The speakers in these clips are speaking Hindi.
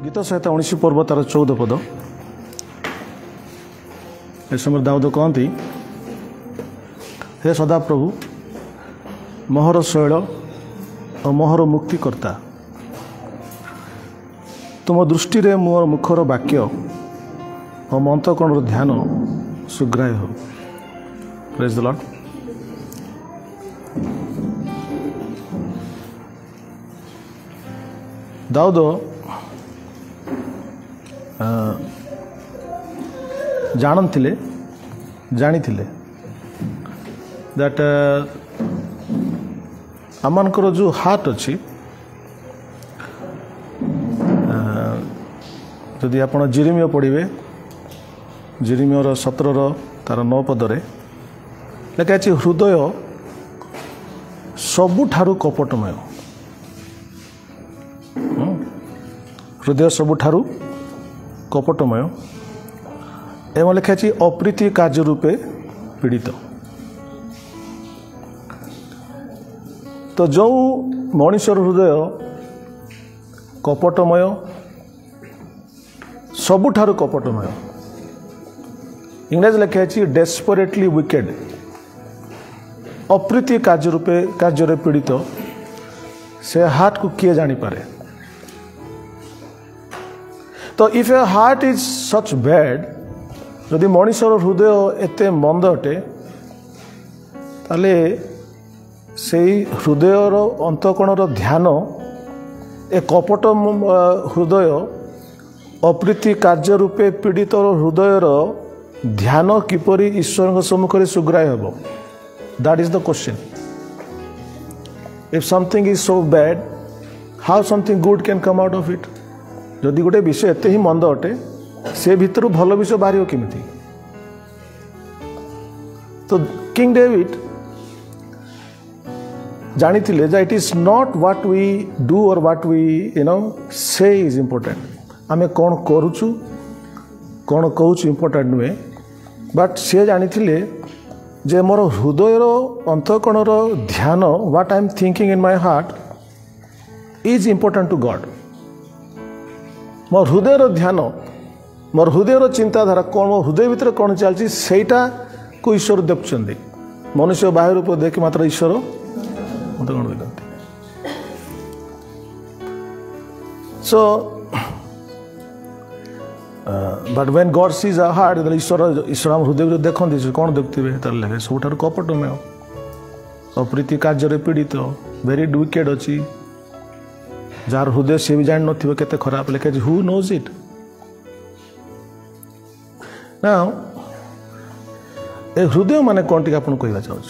गीत सहित 19 पर्व तार 14 पद ए समय दाऊद कहती हे सदा प्रभु मोहर शैल और मोहर मुक्तिकर्ता तुम दृष्टि रे मोर मुखर वाक्य और अंतःकरण ध्यान सुग्राह्य हो। Praise the Lord. दाऊद जानी दैट आमनकर जो हार्ट अच्छी जदि आप जिरिमिय पढ़े जिरिमियर 17 तार 9 पदरे लेखा अच्छी हृदय सबुठारु कपटमय हृदय सबुठारु कपटमय एवं लिखाची अप्रीति कार्य रूपे पीड़ित। तो जो मनुष्यर हृदय कपटमय सबुठारु कपटमय इंग्रेजी लिखाची डेस्परेटली विकेड अप्रीति कार्य पीड़ित से हार्ट को किए जानी पारे। तो if A heart is such bad जदि मनुष्यर हृदय एते मंद अटे ताले से हृदयर अंतःकरणर ध्यान ए कपट हृदय अप्रीति कार्य रूपे पीड़ित हृदयर ध्यान किपरि ईश्वर सम्मुखें सुग्राह्य हेबो। That is the question. If something is so bad how something good can come out of it. जदि गोटे विषय एत ही मंद अटे से भितर भल विषय बाहर केमिति। तो किंग डेविड जानी it is not what we do और what we say is important. आमे कौन करुचु कौन कहूँ इम्पोर्टेंट नुहे बट सी जानी जे मोर हृदयर अंतःकरणर ध्यान what I am thinking in my heart is important to God. मोर हृदयर ध्यान मोर हृदयर चिंताधारा कौन मो हृदय भितर कौन चलती सेटा को ईश्वर देखुं। मनुष्य बाह्य रूप देख मात्र ईश्वर अंतःकरण देखते। So but when God sees a heart ईश्वर हम हृदय देखते कौन देखते लगे सबुठार कपटमय अप्रीति कार्य पीड़ित वेरी विकेड अच्छी जार हृदय सी भी जान नथिबो केते खराब लिखे हु नोज इट। नाउ ए हृदय माने कौन टी आपन कहवा चाहूँ।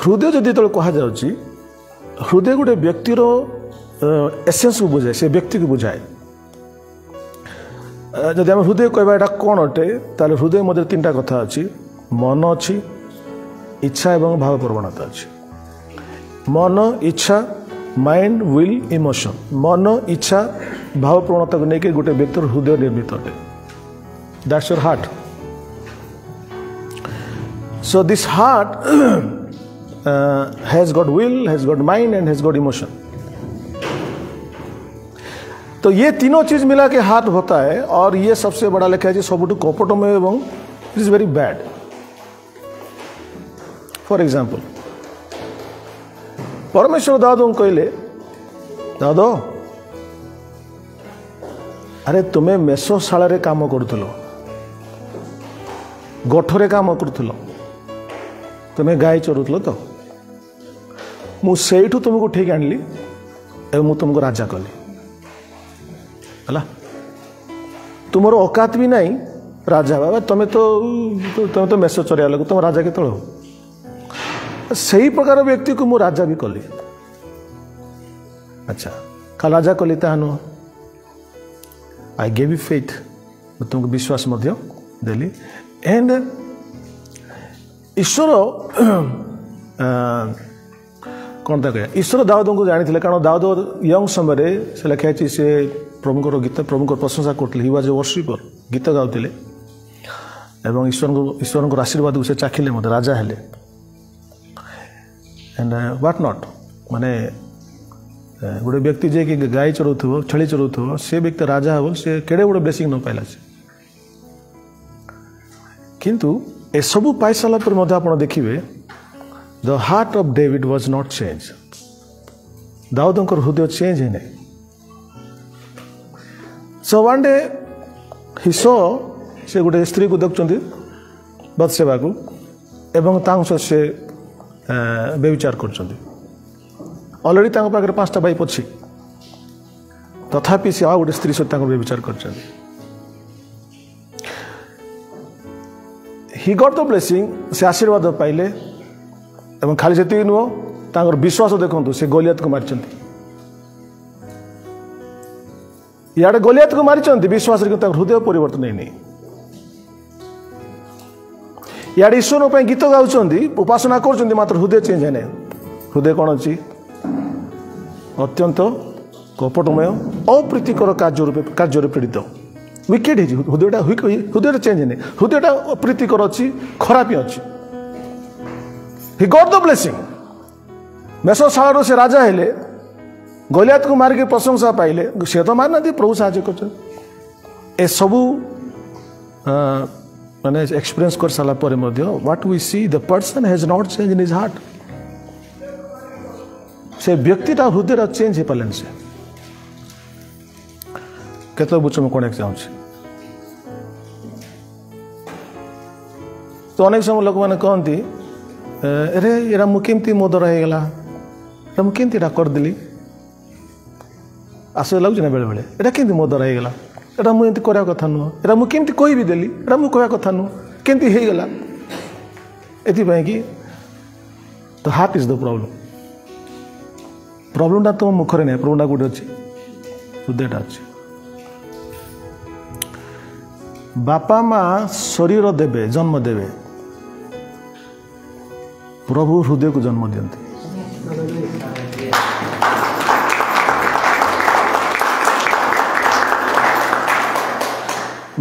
हृदय जदि तो कहा जाउची हृदय गोटे व्यक्तिर एसेंस को बुझाए से व्यक्ति को बुझाए। जदि आम हृदय कहवा एटा कौन अटे ताले हृदय मध्य 3टा कथा अच्छी मन अच्छी इच्छा एवं भाव प्रवणता अच्छी। मन इच्छा माइंड विल इमोशन मन इच्छा भाव प्रवणता को लेकर गोटे व्यक्ति हृदय निर्मित अटे। That's your heart. So this heart has got will has got mind and has got emotion. तो ये तीनों चीज मिला के हार्ट होता है और ये सबसे बड़ा लिखा है सबुठ कपटमय एवं it is very bad. For example परमेश्वर दाऊद कहले दाऊद अरे तुम्हें मेषशाला काम करुल गोठरे काम करुल तुम्हें गाय चरुल तो मुझे तुमको ठीक आनली एवं मुझे तुमको राजा कली है तुमर औकात भी नहीं राजा बाबा तुम्हें तो मेष चरिया लोग तुम राजा के हो सही प्रकार व्यक्ति को मु राजा भी कली। अच्छा का राजा कली ता नुह आई गेव यू फेथ तुमको विश्वास मध्य देली एंड ईश्वर कौन था कह ईश्वर दाऊद को जानी कारण दाऊद यंग समय से लिखाई से प्रभुकर गीत प्रभुकर प्रशंसा करते ही वाज ए वर्शिपर गीत गाउले एवं ईश्वर आशीर्वाद को से चाखिले मत राजा हेले एंड व्हाट नॉट माने गोटे व्यक्ति जे कि गाई चलाउथो छेली चलाउथो से व्यक्ति राजा हे से केड़े गोटे ब्लेसिंग न पाइला से किंतु ए सबू पाई सारा पर मध्य आप देखिए the heart of David was not change दाऊदंकर हृदय चेंज है सो वन डे ही सो से गोटे स्त्री को देखुं बत्सेबा को एवं तांग से व्यभिचार कर ऑलरेडी पाखे 5टा वाइफ अच्छी तथापि से आ गोटे स्त्री सहित व्यभिचार कर ही गॉट द ब्लेसिंग से आशीर्वाद पाइले एवं खाली से नुह विश्वास देखो से गोलियत को मारी इे गोलियत को मारी विश्वास हृदय परिवर्तन नहीं इे ईश्वर गीत गाँव उपासना कर मात्र हृदय चेंज है हृदय कौन अच्छी अत्यंत कपटमय अप्रीतिकर कार्य पीड़ित विकेट हृदय चेंज है हृदय अप्रीतिकर अच्छी खराब अच्छी ही गॉट द ब्लेसिंग मेषशाला से राजा हेले गोलियत को मारिक प्रशंसा पाइले सी तो मारना प्रभु साहय कर सबू माने एक्सपीरियंस कर सारा पर what we see the person has not change in his heart से व्यक्तिटा हृदय चेंज हो पारे से केत बुझ मैं कौन चाहूँ तो अनेक समय लोक मैंने कहती अरे एरा मुझे मो द्वारा होगा मुझे करदेली आस लगुच ना बेले बेले एटा केमती मो द्वारा होगा एटा मुझे करवा कथा नुह एटा मुझे कही भी देली एटा मुझे कहवा कथा नुह केमती होगला एपाई कि द हार्ट इज द प्रॉब्लमटा तुम मुखरे ना प्रॉब्लमटा गोटे अच्छी हृदयटा अच्छी बापा माँ शरीर देवे जन्म देवे प्रभु हृदय को जन्म दियंती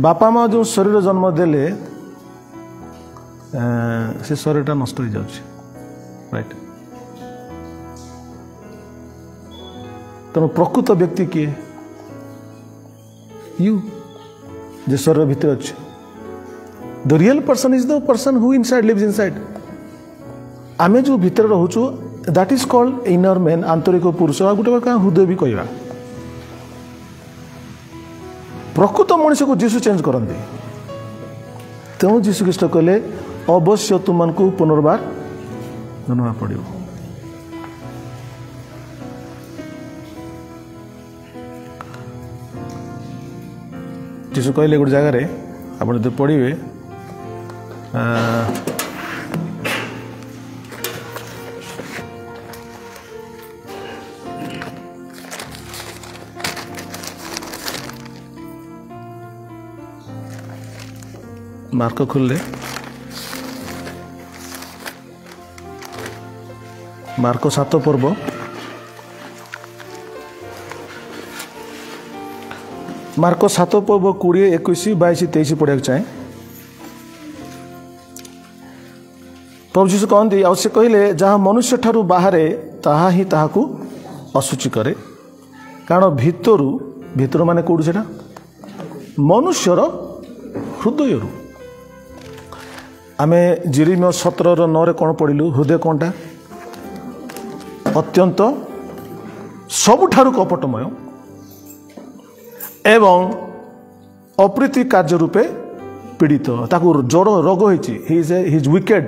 बापा माँ जो शरीर जन्म देले से शरीरटा नष्ट हो जाଉଛି राइट तेणु प्रकृत व्यक्ति किए यू जे शरीर भितर अच्छे the real person is the person who inside lives inside आमे जो भितर रोचु that is called inner man आंतरिक पुरुष आ गोटे क्या हृदय भी कहवा प्रकृत मनुष्य को जीशु चेंज करते तेणु जीशु ख्रीष्ट कहले अवश्य तुमको पुनर्बार जन्म पड़ो जीशु कहले गोटे जगार आप पढ़े मार्क खुलले मार्क 7 पर्व मार्क 7 पर्व 20, 21, 22, 23 पढ़ा चाहे प्रभु जीशु कहते आ से कहले जहाँ मनुष्य ठारू बाहरे ताहा ही ताहाकू अशुचि करे कारण भितर माने कौट से मनुष्यर हृदय आमे जिरिमिया 17:9 कौन पढ़लु हृदय कौनटा अत्यंत सबुठारु कपटमय एवं अप्रीति कार्य रूपे पीड़ित ताकू जड़ रोग he is wicked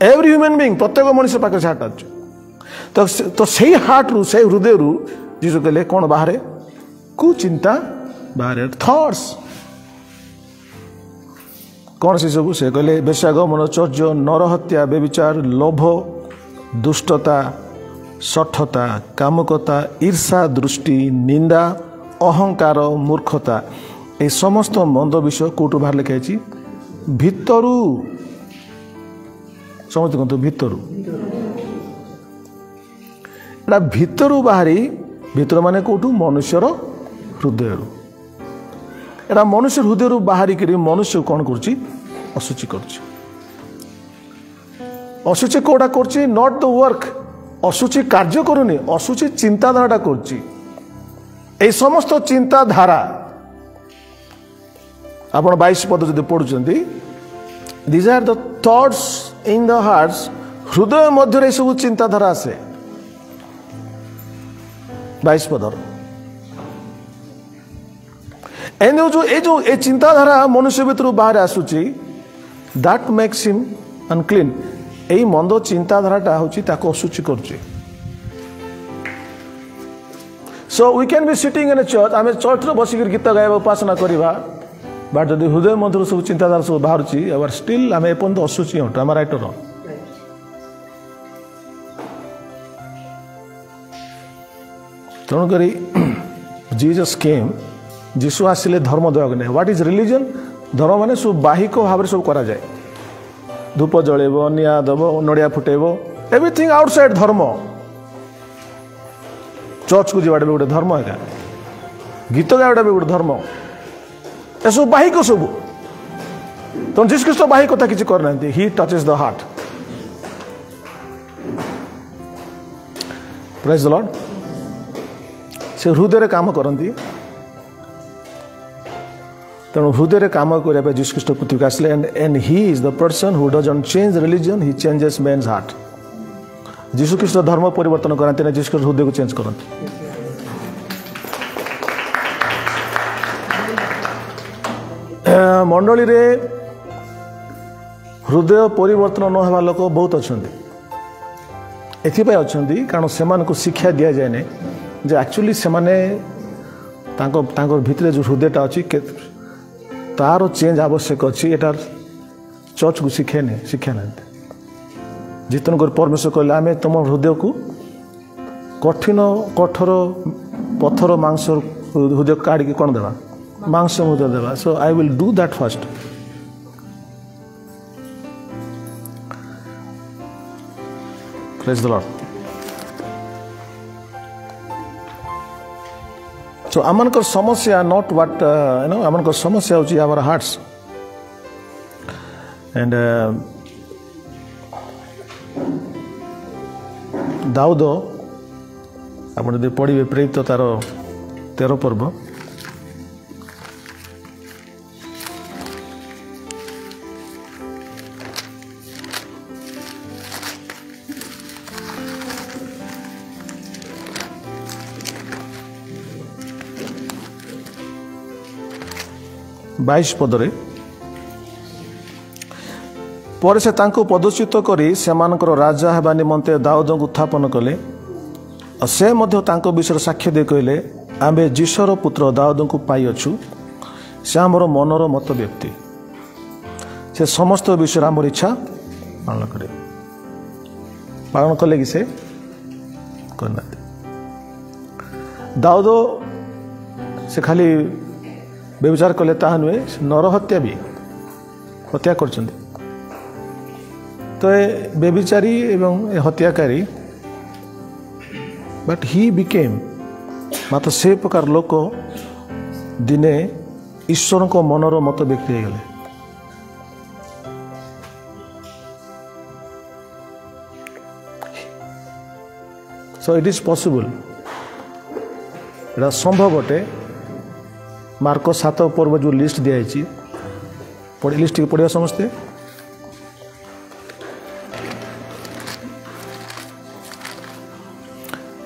every human being प्रत्येक मनुष्य पाखे से हार्ट अच्छे तो से हार्ट रु से हृदय रु जीशु कहले कौन बाहर कुचिंता बाहर थॉट्स कौन से सब से कहले बेश्यागमन चौर्य नरहत्या व्यभिचार लोभ दुष्टता शठता कामुकता ईर्षा दृष्टि निंदा अहंकार मूर्खता ये समस्त मंद विषय कौटू बाहर लिखाई भितरु समझते कहते भितरु एटा भितरु बाहरी भितर माने कौटू मनुष्यर हृदय एटा मनुष्य हृदय बाहरिक मनुष्य कौन कर अशुचि कर अशुचि कौटा कर नॉट द वर्क ଅଶୁଚି କାର୍ଯ୍ୟ କରୁନି, ଅଶୁଚି ଚିନ୍ତାଧାରାଟା କରୁଛି। এই সমস্ত চিন্তাধারা আপনার 22 পদ যদি পড়ুଛନ୍ତି, these are the thoughts in the hearts, হৃদয় মধ্যে এইসব চিন্তাধারা আছে। 22 পদর এই চিন্তাধারা মনুষ্য ভিতর বাহারে আসুচি, দ্যাট মেক্স হিম আনক্লিন। এই মন্দ চিন্তাধারাটা হচ্ছে তাকে অশুচি করছে। So we can be sitting in a church, आम चर्च बसिक गीत गाइबा उपासना करवा, बट जब हृदय मध्य सब चिंताधारा सब बाहर आवर स्टिल आम एपर्यंत अशुचि हूँ। आम राइट रंग? तेणुक जीसस केम, जीशु आसिले धर्म देवा नहीं। What is religion? धर्म माने सब बाहिक भाव सब करा जाए, धूप जलेब, निआ दब, नड़िया फुटेब, एवरीथिंग आउटसाइड धर्म। चर्च को जावाटा भी गोटे धर्म है, गीत गाइबाटा भी गोटे धर्म, ए सब बाहिक सब। तो जीसस ख्रीस्ट बाहिक कथा किसी करना, he touches the heart. Praise the lord. से हृदय काम करती, तेणु हृदय काम करने जीसस ख्रीस्ट पृथ्वी को आसिले, and he is the person who doesn't change religion, he changes men's heart. Jesu Christ धर्म परिवर्तन कराते ना, जीसस ख्रीस्ट हृदय को चेंज करते। मंडली रे हृदय परिवर्तन न होगा लोक बहुत अच्छा, एथिपाई अच्छा कारण से शिक्षा दि जाए नहीं जे एक्चुअली से भितर जो हृदयटा अच्छी तार चेंज आवश्यक अच्छी, एटार चर्च को शिक्षा ना। जितन कर परमेश्वर कहले आम तुम हृदय को कठिन कठोर पत्थर मांस हृदय काढ़ी कौन देवा, मांस हृदय देवा। So I will do that first. Praise the lord. So आमनकर समस्या नॉट व्हाट आमनकर समस्या होची आवर हार्ट्स। एंड दाऊद आप पढ़े प्रेरित तार 13 पर्व, बाईस पदरे पर से पदच्युत करी सेमानकर राजा हेबा निमंते दाऊद को उत्थापन कले। से विषय साक्ष्य दे कहले, आमे जीशर पुत्र दाऊद को पाइछु, से आमर मनर मत व्यक्ति, से समस्त विषय आमर इच्छा पालन करे। पालन कले कि से करना। दाऊद से खाली व्यभिचार कले ता नुहे, नरहत्या भी हत्या कर। तो व्यभिचारी एवं हत्याकारी, बट ही बिकेम, मात्र से प्रकार लोक दिने ईश्वर को मनर मत व्यक्ति हो गले। सो इट इज पॉसिबल, एटा संभव अटे। मार्क 7 पर्व जो लिस्ट दिखाई लिस्ट के पढ़िया समस्ते।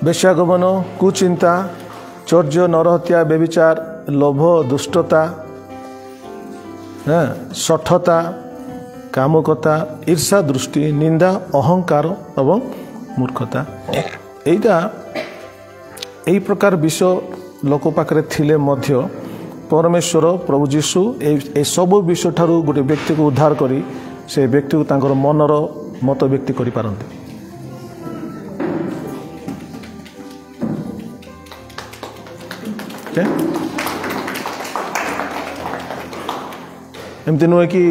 बेश्यागमन, कुचिंता, चौर्य, नरहत्या, व्यभिचार, लोभ, दुष्टता, शठता, कामुकता, ईर्षा, दृष्टि, निंदा, अहंकार एवं मूर्खता। यही प्रकार विषय लोक पाखे थिले मध्य परमेश्वर प्रभु जीशु ए सब विषय ठारू गोटे व्यक्ति को उद्धार करी से व्यक्ति को तांकर मनर मत व्यक्ति करि पारंते। एमती नुहे कि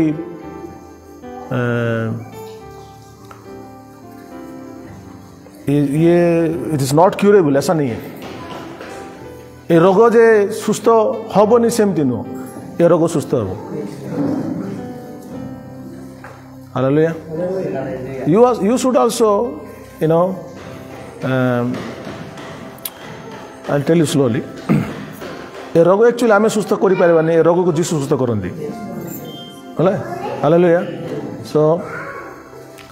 ये इट इज नॉट क्यूरेबल, ऐसा नहीं है। ये रोग जे सुस्थ हेनी सेमती नुह, ये रोग सुस्थ हम। Hallelujah. You should also I'll tell you slowly. ए रोग एक्चुअली आम सुस्थ करें ए रोग को जीसु सुस्थ करती है हालेलुया सो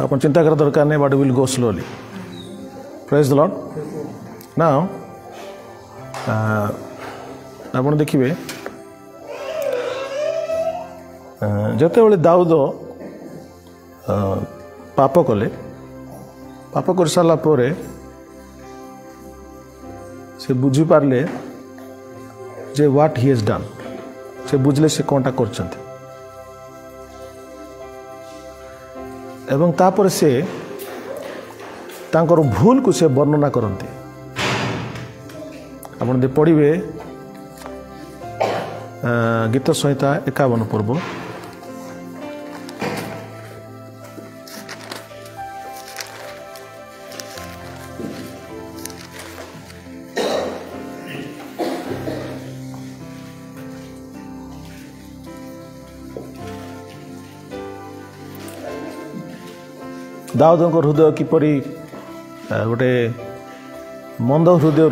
आप चिंता कर दरकार नहीं but will go slowly praise the Lord now आप देखिए जिते बड़े दाऊद पाप कले पाप कर सारा पर से बुझी पारे जे व्हाट ही हैज डन से बुझले से कौनटा कर एवं तापर से तांकर भूल को से वर्णना करते आप पढ़े गीत संहिता 51 पूर्व दाऊद हृदय किपरि गोटे मंद हृदय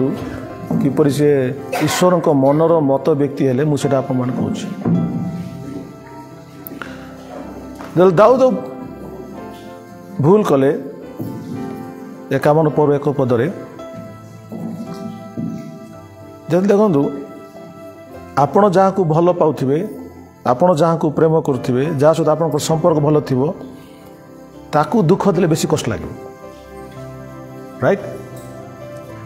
किपरि से ईश्वर मनर मत व्यक्ति हेले मुझे आपन कहूँ दाऊद भूल कले 51 पर 1 पदरे जब देखु आपण जहाँ को भल पाउथिबे आपण जहाँ को प्रेम करुथिबे जहाँ सहित आपन संपर्क भल थिबो ताकू दुख देले बेसी कष्ट लगे राइट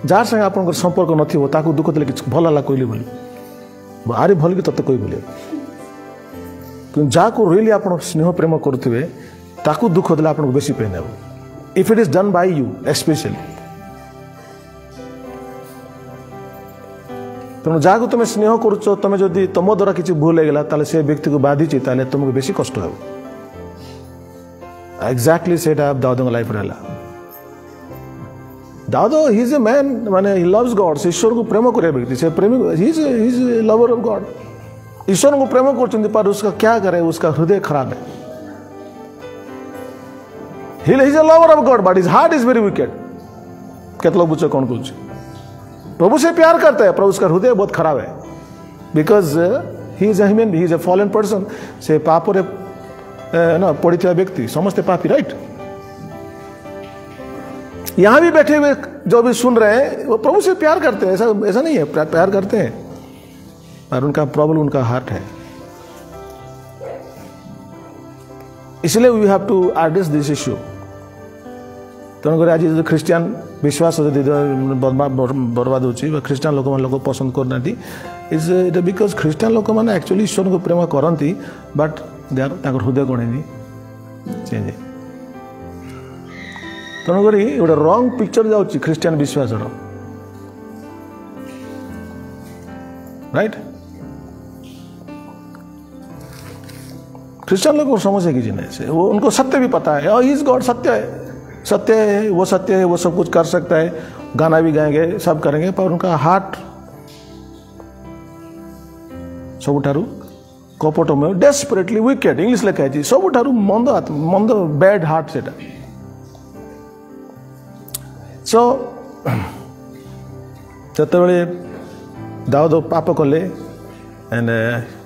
जार संगे आप संपर्क नथिबो ताकू दुख देले कि भल ला कहली बोली आरे भल कि तत्ते कही बोले कि जहाँ को रियली आप स्नेह प्रेम करुथिबे ताकू दुख देले आपन बेसी पेन हेबो if it is done by you specially तेणु जहाँ को तुम स्नेह करुच तुम जदि तुम द्वारा किसी भूल होगा ताले से व्यक्ति को बाधिची ताले तुमको बेसी कष्ट हेबो एक्जाक्टली सेटा दाऊद लाइफ रहा Daud he is a man माने ही लव्स गॉड ईश्वर को प्रेम करे व्यक्ति से प्रेमी he is lover of God ईश्वर को प्रेम करते पर उसका क्या करे उसका हृदय खराब है ही is A lover of God but his heart is very wicked केत लोग बुझे कौन कुछ प्रभु से प्यार करता है पर उसका हृदय बहुत खराब है because he is a human he is A fallen person से पाप ना पढ़ी व्यक्ति समझते पापी राइट यहां भी बैठे हुए जो भी सुन रहे हैं वो प्रभु से प्यार करते हैं ऐसा नहीं है प्यार करते हैं पर उनका प्रॉब्लम उनका हार्ट है इसलिए we have to address this issue तेणुक आज जो ख्रीस्टियान विश्वास बर्बाद होती ख्रीस्टियान लोक पसंद करना इज इट बिकज ख्रीस्टियान लोक मैंने एक्चुअली ईश्वर को प्रेम करती बट दे आर हृदय कौन चेंज तेणुक गोटे रंग पिक्चर जाऊँगी ख्रीस्टियान विश्वास राइट ख्रीस्टियान लोग समझे किसी नहीं से वो उनको सत्य भी पता है ही इज गॉड सत्य है वो सत्य है वो सब कुछ कर सकता है गाना भी गाएंगे सब करेंगे पर उनका हार्ट सबुठारु कपट में डेस्परेटली विकेड इंग्लिश लिखा है सबुठारु मंद बैड हार्ट सेटा सो जिते दाऊद पाप कले एंड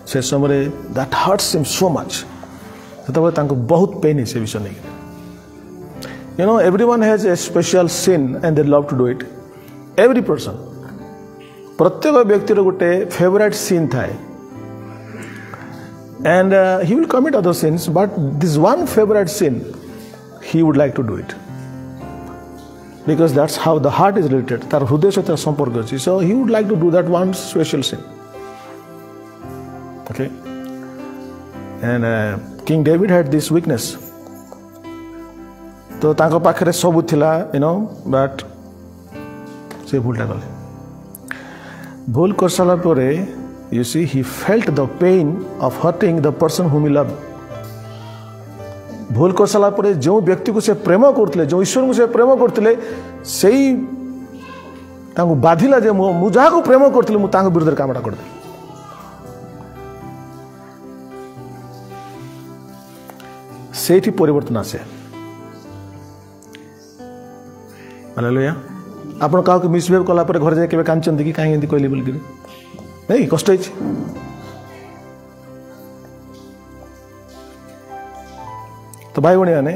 से समय that hurts him so much जिते बहुत पेन है से विषय नहीं you know everyone has a special sin and they love to do it every person प्रत्येक व्यक्तिर गोटे फेवरेट सिन थाए and he will commit other sins but this one favorite sin he would like to do it because that's how the heart is related tar hruday sahita sampark achi so he would like to do that one special sin okay and King David had this weakness तो तांको पाखरे सब थिला यू नो बट से भूलटा कले भूल कर सारा परे you see he felt the pain of hurting the person whom he loved भूल कर सारा परे जो व्यक्ति को से प्रेम करते जो ईश्वर को से प्रेम करते सही तांको बाधिला जे मु जहा को प्रेम करते मु तांको विरुद्ध कामटा करते सेठी परिवर्तन आसे हालेलुया ଆପଣ କାହାକୁ ମିସବିହେଭ୍ କଲା ପରେ ଘରେ ଯାଇ କେବେ କାନ୍ଦଛନ୍ତି କି କାହିଁକି ଏମିତି କହିଲି ବୋଲିକିରି ନାଇଁ କଷ୍ଟ ହେଇଛି। ତ ଭାଇ ଭଉଣୀ ମାନେ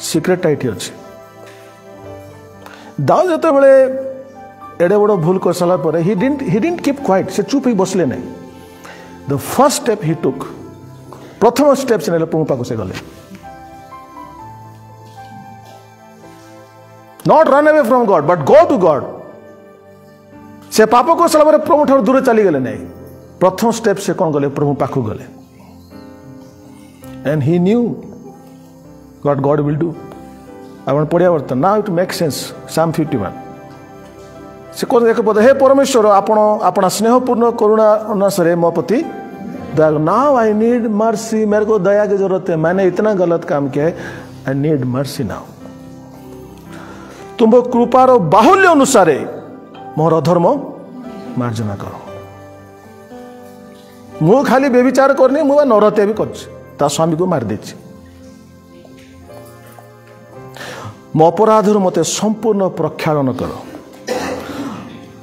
ସିକ୍ରେଟଟା ଏଠି ଅଛି। ଦାଉଦ ଯେତେବେଳେ ଏଡ଼େ ବଡ଼ ଭୁଲ କରିସାରିଲା ପରେ ହି ଡିଡଣ୍ଟ କିପ୍ କ୍ୱାଇଟ୍, ସେ ଚୁପ୍ ହେଇ ବସିଲେ ନାହିଁ। ଦ ଫର୍ଷ୍ଟ ଷ୍ଟେପ୍ ହି ଟୁକ୍, ପ୍ରଥମ ଷ୍ଟେପ୍ ସେ ନେଲେ ପ୍ରଭୁ ପାଖକୁ ସେ ଗଲେ। Not run away from God but go to God. ସେ ପାପ କରିସାରିଲା ପରେ ପ୍ରଭୁ ଠାରୁ ଦୂରେ ଚାଲିଗଲେ ନାହିଁ। ପ୍ରଥମ ଷ୍ଟେପ୍ ସେ କ'ଣ ଗଲେ, ପ୍ରଭୁ ପାଖକୁ ଗଲେ। and he knew what God will do। ଆପଣ ପଢ଼ିବା ବର୍ତ୍ତମାନ now it makes sense। Psalm 51 ସେ କହୁଛନ୍ତି ଏକ ପଦ, ହେ ପରମେଶ୍ୱର ଆପଣ ଆପଣ ସ୍ନେହପୂର୍ଣ୍ଣ କରୁଣା ଅନୁସାରେ ମୋ ପ୍ରତି दया। नाउ आई नीड मर्सी, मेरे को दया की जरूरत है, मैंने इतना गलत काम किया है, आई नीड मर्सी नाउ। तुम कृपार बाहुल्य अनुसार मोर अधर्म मार्जना कर। मु खाली बेविचार करनी, मु नरहत्या भी कर स्वामी को मार देछि। मो अपराधर मते संपूर्ण प्रक्षालन कर,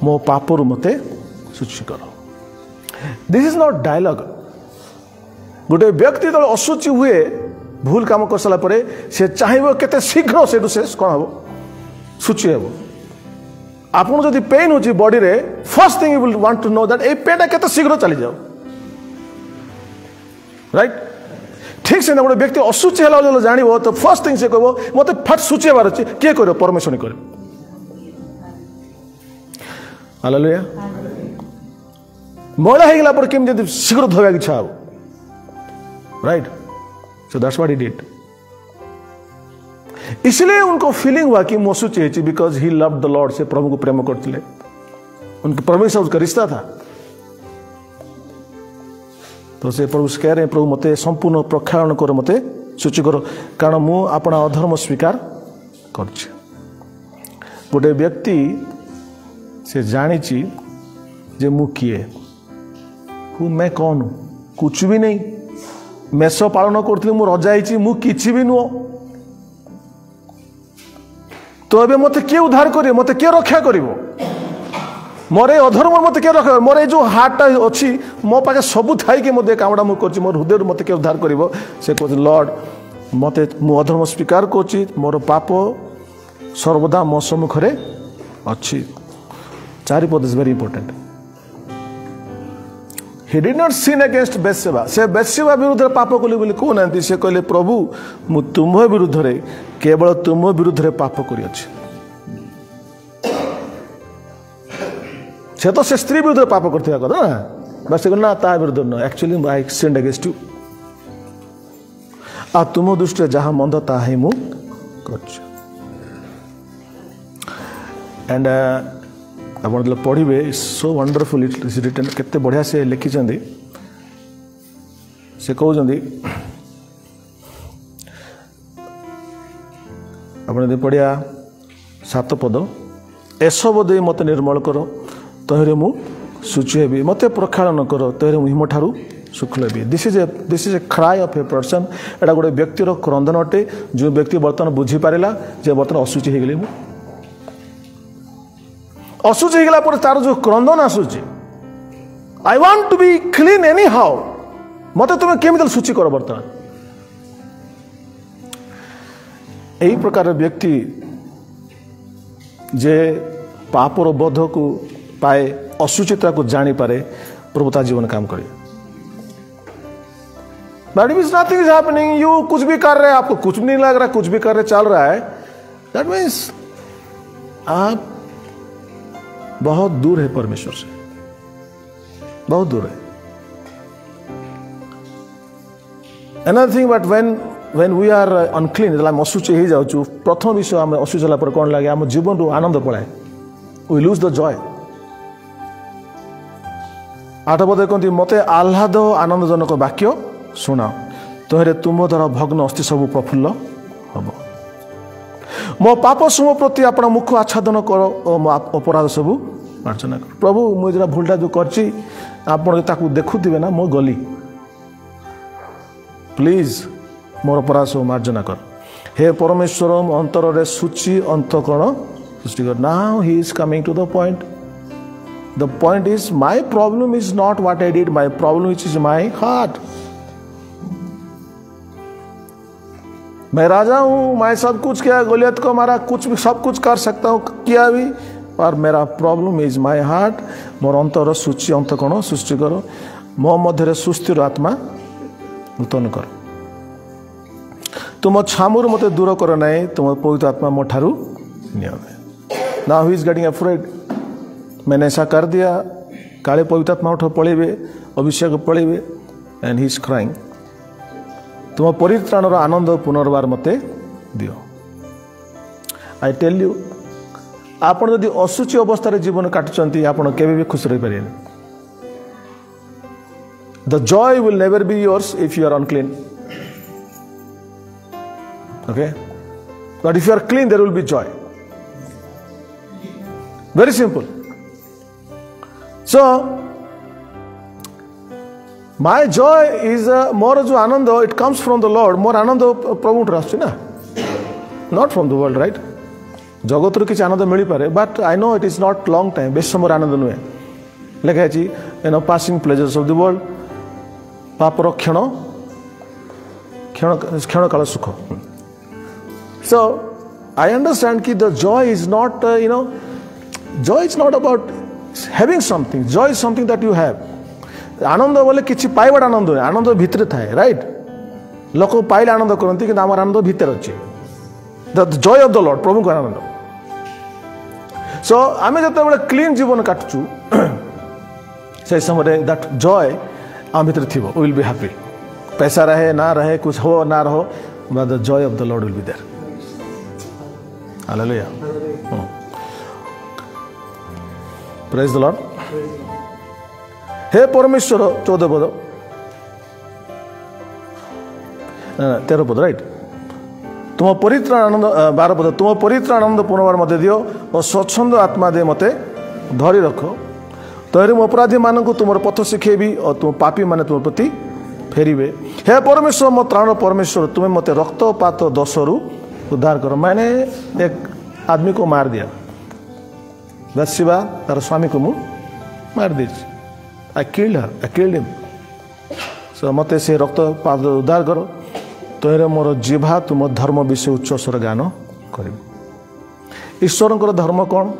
मो पापर मते शुचि कर। This is not dialogue. गोटे व्यक्ति तो असुचि हुए भूल काम कर सारा पर से चाहिए केते शीघ्र से कौन हम शुचि हे। आपन जदि पेन हो बॉडी रे, first thing you will want to know that a pain केते शीघ्र चली जाओ, राइट। ठीक से गोटे व्यक्ति असुचि है जान तो फर्स्ट थिंग से कह मत फट शुचि हेबार अच्छे, किए कर परमेश्वर कर। हालेलुया। मैला हो गला पर केम शीघ्र धोवा इच्छा हो, right. So that's what he did. इसलिए उनको फीलिंग हुआ कि मोसू चाहिए, because he loved the lord. से प्रभु को प्रेम करते, उनके प्रभु से उसका रिश्ता था। तो से प्रभु से कह रहे हैं, प्रभु मते संपूर्ण प्रक्षालन करो, मते शुचि करो, कारण मु अपना अधर्म स्वीकार कर। गोटे व्यक्ति से जानी जे मु किए हूँ, मैं कौन हूँ, कुछ भी नहीं। मेष पालन करी मु रजा मु किछि भी नुह। तो ए मत किए उद्धार करे, मत किए रक्षा कर, मोर अधर्म मत किए रक्षा, मोर जो हार्टा अच्छी मो पाखे सबू थी कि मत कामटा मुझे कर, मोर हृदय मत किए उद्धार कर। से कहते लॉर्ड मत मु अधर्म स्वीकार कर, मोर पाप सर्वदा मो सम्मुखरे अच्छी। चारि पद is very important. He did not sin against Bathsheba। से बेत्शेबा विरुद्ध पाप कली बोली कहना, से कहले प्रभु मु तुम विरुद्ध रे, केवल तुम विरुद्ध रे पाप करी अछि। से तो से स्त्री विरुद्ध पाप करथिया कदा ना, बस ना ता विरुद्ध न, actually I sinned against you. आ तुम दृष्टि जहाँ मंद ताही मु करछ। एंड आप पढ़े so wonderful it is written, केते बढ़िया से लिखिं। से कहते आप पढ़िया 7 पद, एसबु दे मत निर्मल कर, तहरे मु शुचि हेबी, मत प्रक्षालन कर, तहरे मु हिम ठारू शुक्ल हेबी। This is a cry of a person. एटा गोटे व्यक्तिर क्रंदन अटे, जो व्यक्ति बर्तमान बुझी पारा जे बर्तमान असुचि हो गली, असुचि होगा पर तार जो क्रंदन आसूची, I want to be clean anyhow, मत तुम्हें केमिकल शुचि कर। बर्तमान यही प्रकार व्यक्ति जे पापर बोध को पाए, असुचिता को जानी पारे, प्रभु ता जीवन काम करे। But if nothing is happening, you कुछ भी कर रहे हैं, आपको कुछ भी नहीं लग रहा, कुछ भी कर रहे चल रहा है, दैट मीन्स आप बहुत दूर है परमेश्वर से, बहुत दूर है। Another thing, but when we are unclean, हम असुचि हो जाऊँ, प्रथम विषय आम असुचि होला पर कौन लगे, आम जीवन रू आनंद पलाए, we lose the joy। 8 पद कहते मते आह्लाद आनंदजनक वाक्य शुणा, तोहरे तुम द्वारा भग्न अस्थि सब प्रफुल्ल हम। मो पाप सब प्रति अपना मुख आच्छादन कर, और मो अपराध सब मार्जना कर। प्रभु मुझे भूलटा जो करची आप देखुवे ना, मो गली, प्लीज मोर अपराध सब मार्जना कर। हे परमेश्वर अंतर रे सूची अंतकरण Now he is coming to the point. The point is, my problem is not what I did, my problem is my heart. मैं राजा हूं, मैं सब कुछ किया, गोलियत को मारा, कुछ भी सब कुछ कर सकता हूं, किया भी, पर मेरा प्रॉब्लम इज माय हार्ट. मोर अंतर सूची अंत कोण सृष्टि कर, मो मध्य सुस्थिर आत्मा नूतन कर. तुम छामुर मते दूर कर नहीं, तुम पवित्र आत्मा मो ठारू neo. Now he is getting afraid. मैंने ऐसा कर दिया, काले पवित्र आत्मा उठ पड़े, अभिषेक पड़े, एंड ही इज क्राइंग. तुम परित्राणर आनंद पुनर्बार मते दियो. आई टेल यू, आपण यदि असुची अवस्था जीवन काटुंट आपण केवे भी खुश रही पारे. The joy will never be yours if you are unclean. Okay, but if you are clean there will be joy. Very simple. So my joy is मोर जो आनंद, it comes from the lord. मोर आनंद प्रभु आसुची ना, not from the world. Right, जगत किसी आनंद मिल पारे, but I know it is not long time. बेस समय आनंद नुहे. लिखाई passing pleasures of the world. पापर क्षण क्षण काल सुख. सो आई अंडरस्टैंड कि the joy is not joy is not about having something. Joy is something that you have. आनंद बोले किसी पाइबा आनंद नहीं, आनंद भितर थाए. राइट, लोक पाइले आनंद करती, कि आम आनंद भितर अच्छे. The joy of the lord, प्रभु को आनंद. सो आम जो क्लीन जीवन काटुचु से समय दैट जॉय आम भीतर थी, विल बी हैप्पी. पैसा रहे ना रहे, कुछ हो ना रहो, but the joy of the lord will be there. Hallelujah. Praise the lord. हे परमेश्वर, 14 पद 13 पद. राइट, तुम परित्राण आनंद 12 पद. तुम परित्राण आनंद पुनर्बार मते दियो और स्वच्छंद आत्मा दे मते धरी रखो. तैरे मु अपराधी मानक तुम पथ शिखेबी और तुम पापी माने तुम प्रति फेरिबे. हे परमेश्वर, मो त्राण परमेश्वर, तुम्हें मते रक्तपात दोषरु उद्धार करो. मैंने एक आदमी को मार दिया, बत्सिबा तार स्वामी को मु मार दी. I killed her, I killed him. So मते से रक्तपात उद्धार करो. तोरे मोर जिह्वा तुम धर्म विषय उच्च स्वर गान कर. ईश्वर धर्म कौन?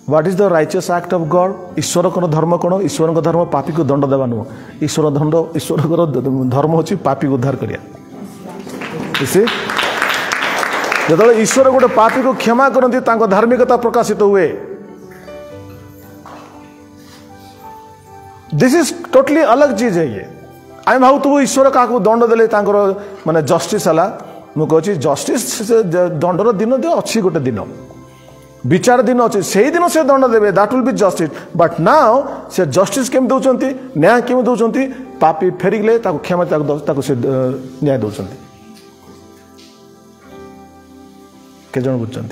What is the righteous act of God? ईश्वर धर्म कौन? ईश्वर धर्म पापी को दंड देवा नुह. ईश्वर धर्म होची पापी को उद्धार करिया. जो ईश्वर गोटे पापी को क्षमा करती, धार्मिकता प्रकाशित हुए. दिस इज टोटली अलग चीज है ये. आम भावु ईश्वर क्या दंड देले माने जस्टिस है. मुझे जस्टिस दंडर दिन दे अच्छी गोटे दिन, विचार दिन अच्छे, से दिन से दंड देवे, that will be justice. But now से जस्टिस केम दौरान, न्याय केम दौरान, पापी फेरिगले क्षमा से न्याय दौरान. के जन बुझे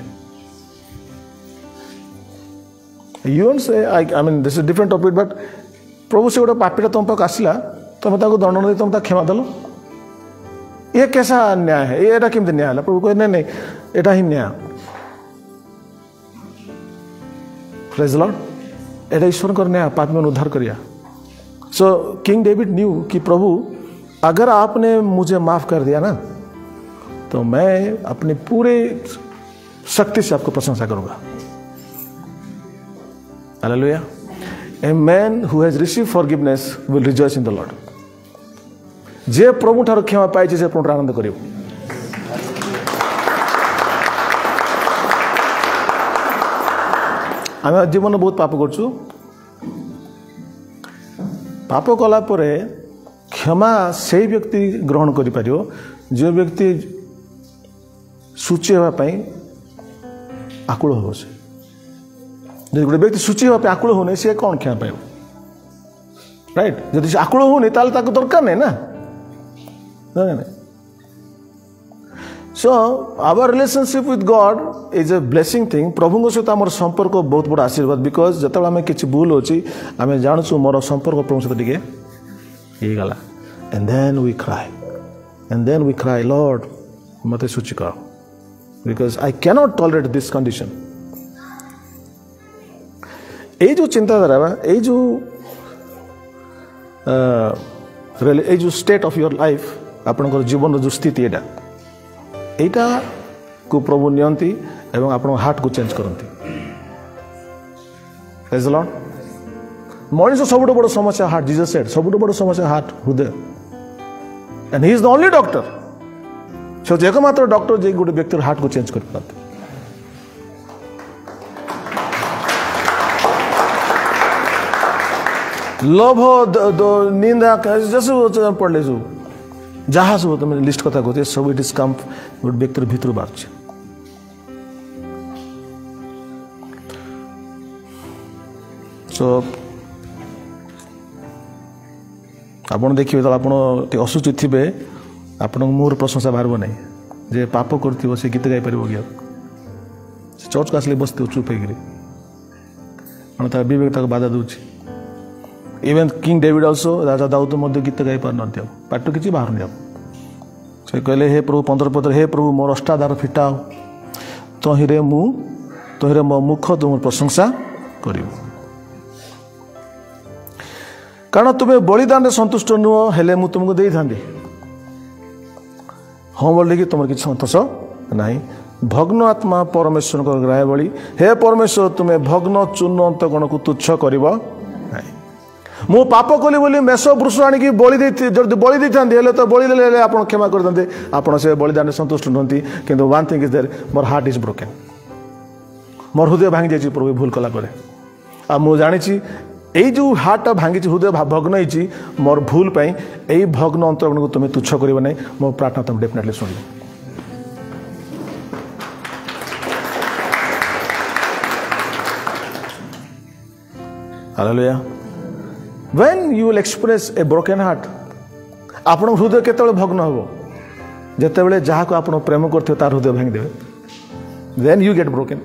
you won't say I mean this is different topic. But प्रभु से गोटे पापीटा तुम पाक आसला, तुम दंड नहीं, तुम क्षमा देल. ये कैसा न्याय है? ये केमती न्याय है? प्रभु कहे नहीं नहीं, यहाँ ही न्याय. Praise the Lord. एटा ईश्वर का न्याय, पापी मन उद्धार करिया. सो किंग डेविड न्यू कि प्रभु अगर आपने मुझे माफ कर दिया ना, तो मैं अपनी पूरे शक्ति से आपको प्रशंसा करूंगा. Hallelujah. A man who has received forgiveness will rejoice in the Lord. जे प्रभु ठार क्षमा पाई से प्रभु आनंद करियो. आम जीवन बहुत पाप करछु. पाप कला परे क्षमा से व्यक्ति ग्रहण करि पारियो जो व्यक्ति सूची होगापी आकुल हो. से गोटे व्यक्ति सूची होगा आकुल होने, सी कौन क्षमा पाइब? राइट, जब से आकुल होनी दरकार नहीं ना. So our relationship with God is a blessing thing. प्रभु सहित आम संपर्क बहुत बड़ा आशीर्वाद. बिकज जो आम कि भूल होची आम जानूँ मोर संपर्क प्रभु सहित टे गला. And then we cry lord मते सूची कर. Because I cannot tolerate this condition. এই जो चिंताधारा এই जो स्टेट ऑफ योर लाइफ आपनकर जीवन जो स्थिति एटा को प्रभु नियंती एवं आपण हार्ट को चेंज करती। Praise the lord. मनीष सबुठ बड़ समस्या हार्ट। जीसस सेड सबुठ बड़ समस्या हार्ट हृदय and he is the only doctor. से एकमात्र डॉक्टर जे गोटे व्यक्ति हार्ट को चेंज कर पाते। लोभ निंदा जैसे पढ़ले सब जहाँ सब तुम लिस्ट कथा कहते सब इट इज कम गोटे व्यक्ति भीतर बाहर। सो आपन देखिए तो आप असुच थे आप मुहर प्रशंसा बाहर ना जे पाप कर से गीत गाई पार कि चर्च को आसले बसते चुप होकर विवेक बाधा दूसरी। इवेन किंग डेविड ऑल्सो राजा दाऊद गीत गाई पार न पाठ किसी बाहर नहीं से कहले हे प्रभु 15 पद हे प्रभु मोर अष्टाधार फिटाओ तहिरे मो मुख तुम प्रशंसा कर कारण तुम्हें बलिदान सन्तुष्ट नुह हेले मु तुमको दे था हाँ बोल कि तुम किसी संतोष ना। भग्न आत्मा परमेश्वर ग्राह्य बलि हे परमेश्वर तुम्हें भग्न चूर्ण अंतगण को तुच्छ कर मु पाप कली बोली मेष वृष आणिकी बलि बलि देते तो बलि देते आप क्षमा कर देते आप से बलिदान सन्तुष्ट नुहति किंतु वन थिंग इज देयर मोर हार्ट इज ब्रोकन मोर हृदय भांगी जाइए प्रभु भूल कला आ मु जानी यही जो हार्ट भांगी हृदय भग्न होती मोर भूल पाई यही भग्न अंतरगण को तुम्हें तुच्छ कर मो प्रार्थना तुम definitely soon. Hallelujah. When you will express A broken heart आपण हृदय केतबेले भग्न हो जेतेबेले जहाँ को आप प्रेम करते तार हृदय भांगी देवे देन यू गेट ब्रोकन।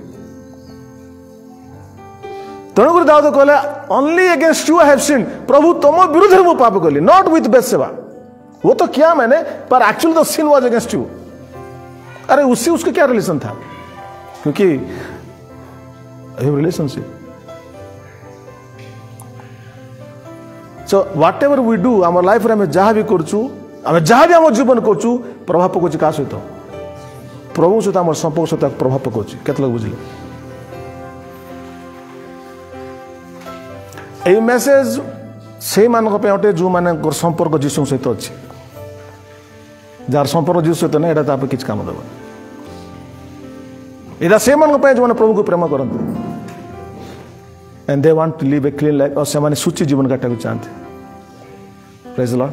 तेणुकर दाऊद कहले only against you I have sin प्रभु तुम विरुद्ध में पाप कली नॉट विथ बेतशेबा वो तो किया मैंने पर actually the sin was against you. अरे उससे उसका क्या रिलेशन था क्योंकि relationship. So whatever we do आम लाइफ रे हमें जहाँ भी करचु आम जहाँ भी आम जीवन करचु प्रभाव पकाउछ का सहित प्रभु सहित आम संपर्क सहित प्रभाव पकाउछ केते लोग बुझिले। यही मेसेज से अटे जो मान संपर्क जीशु सहित अच्छी जार संपर्क जीशु सहित ना यहाँ किसी काम देव यहाँ से जो मैंने प्रभु को प्रेम करते and they want to live a clean life और से सूची जीवन काटा चाहते। Praise the lord.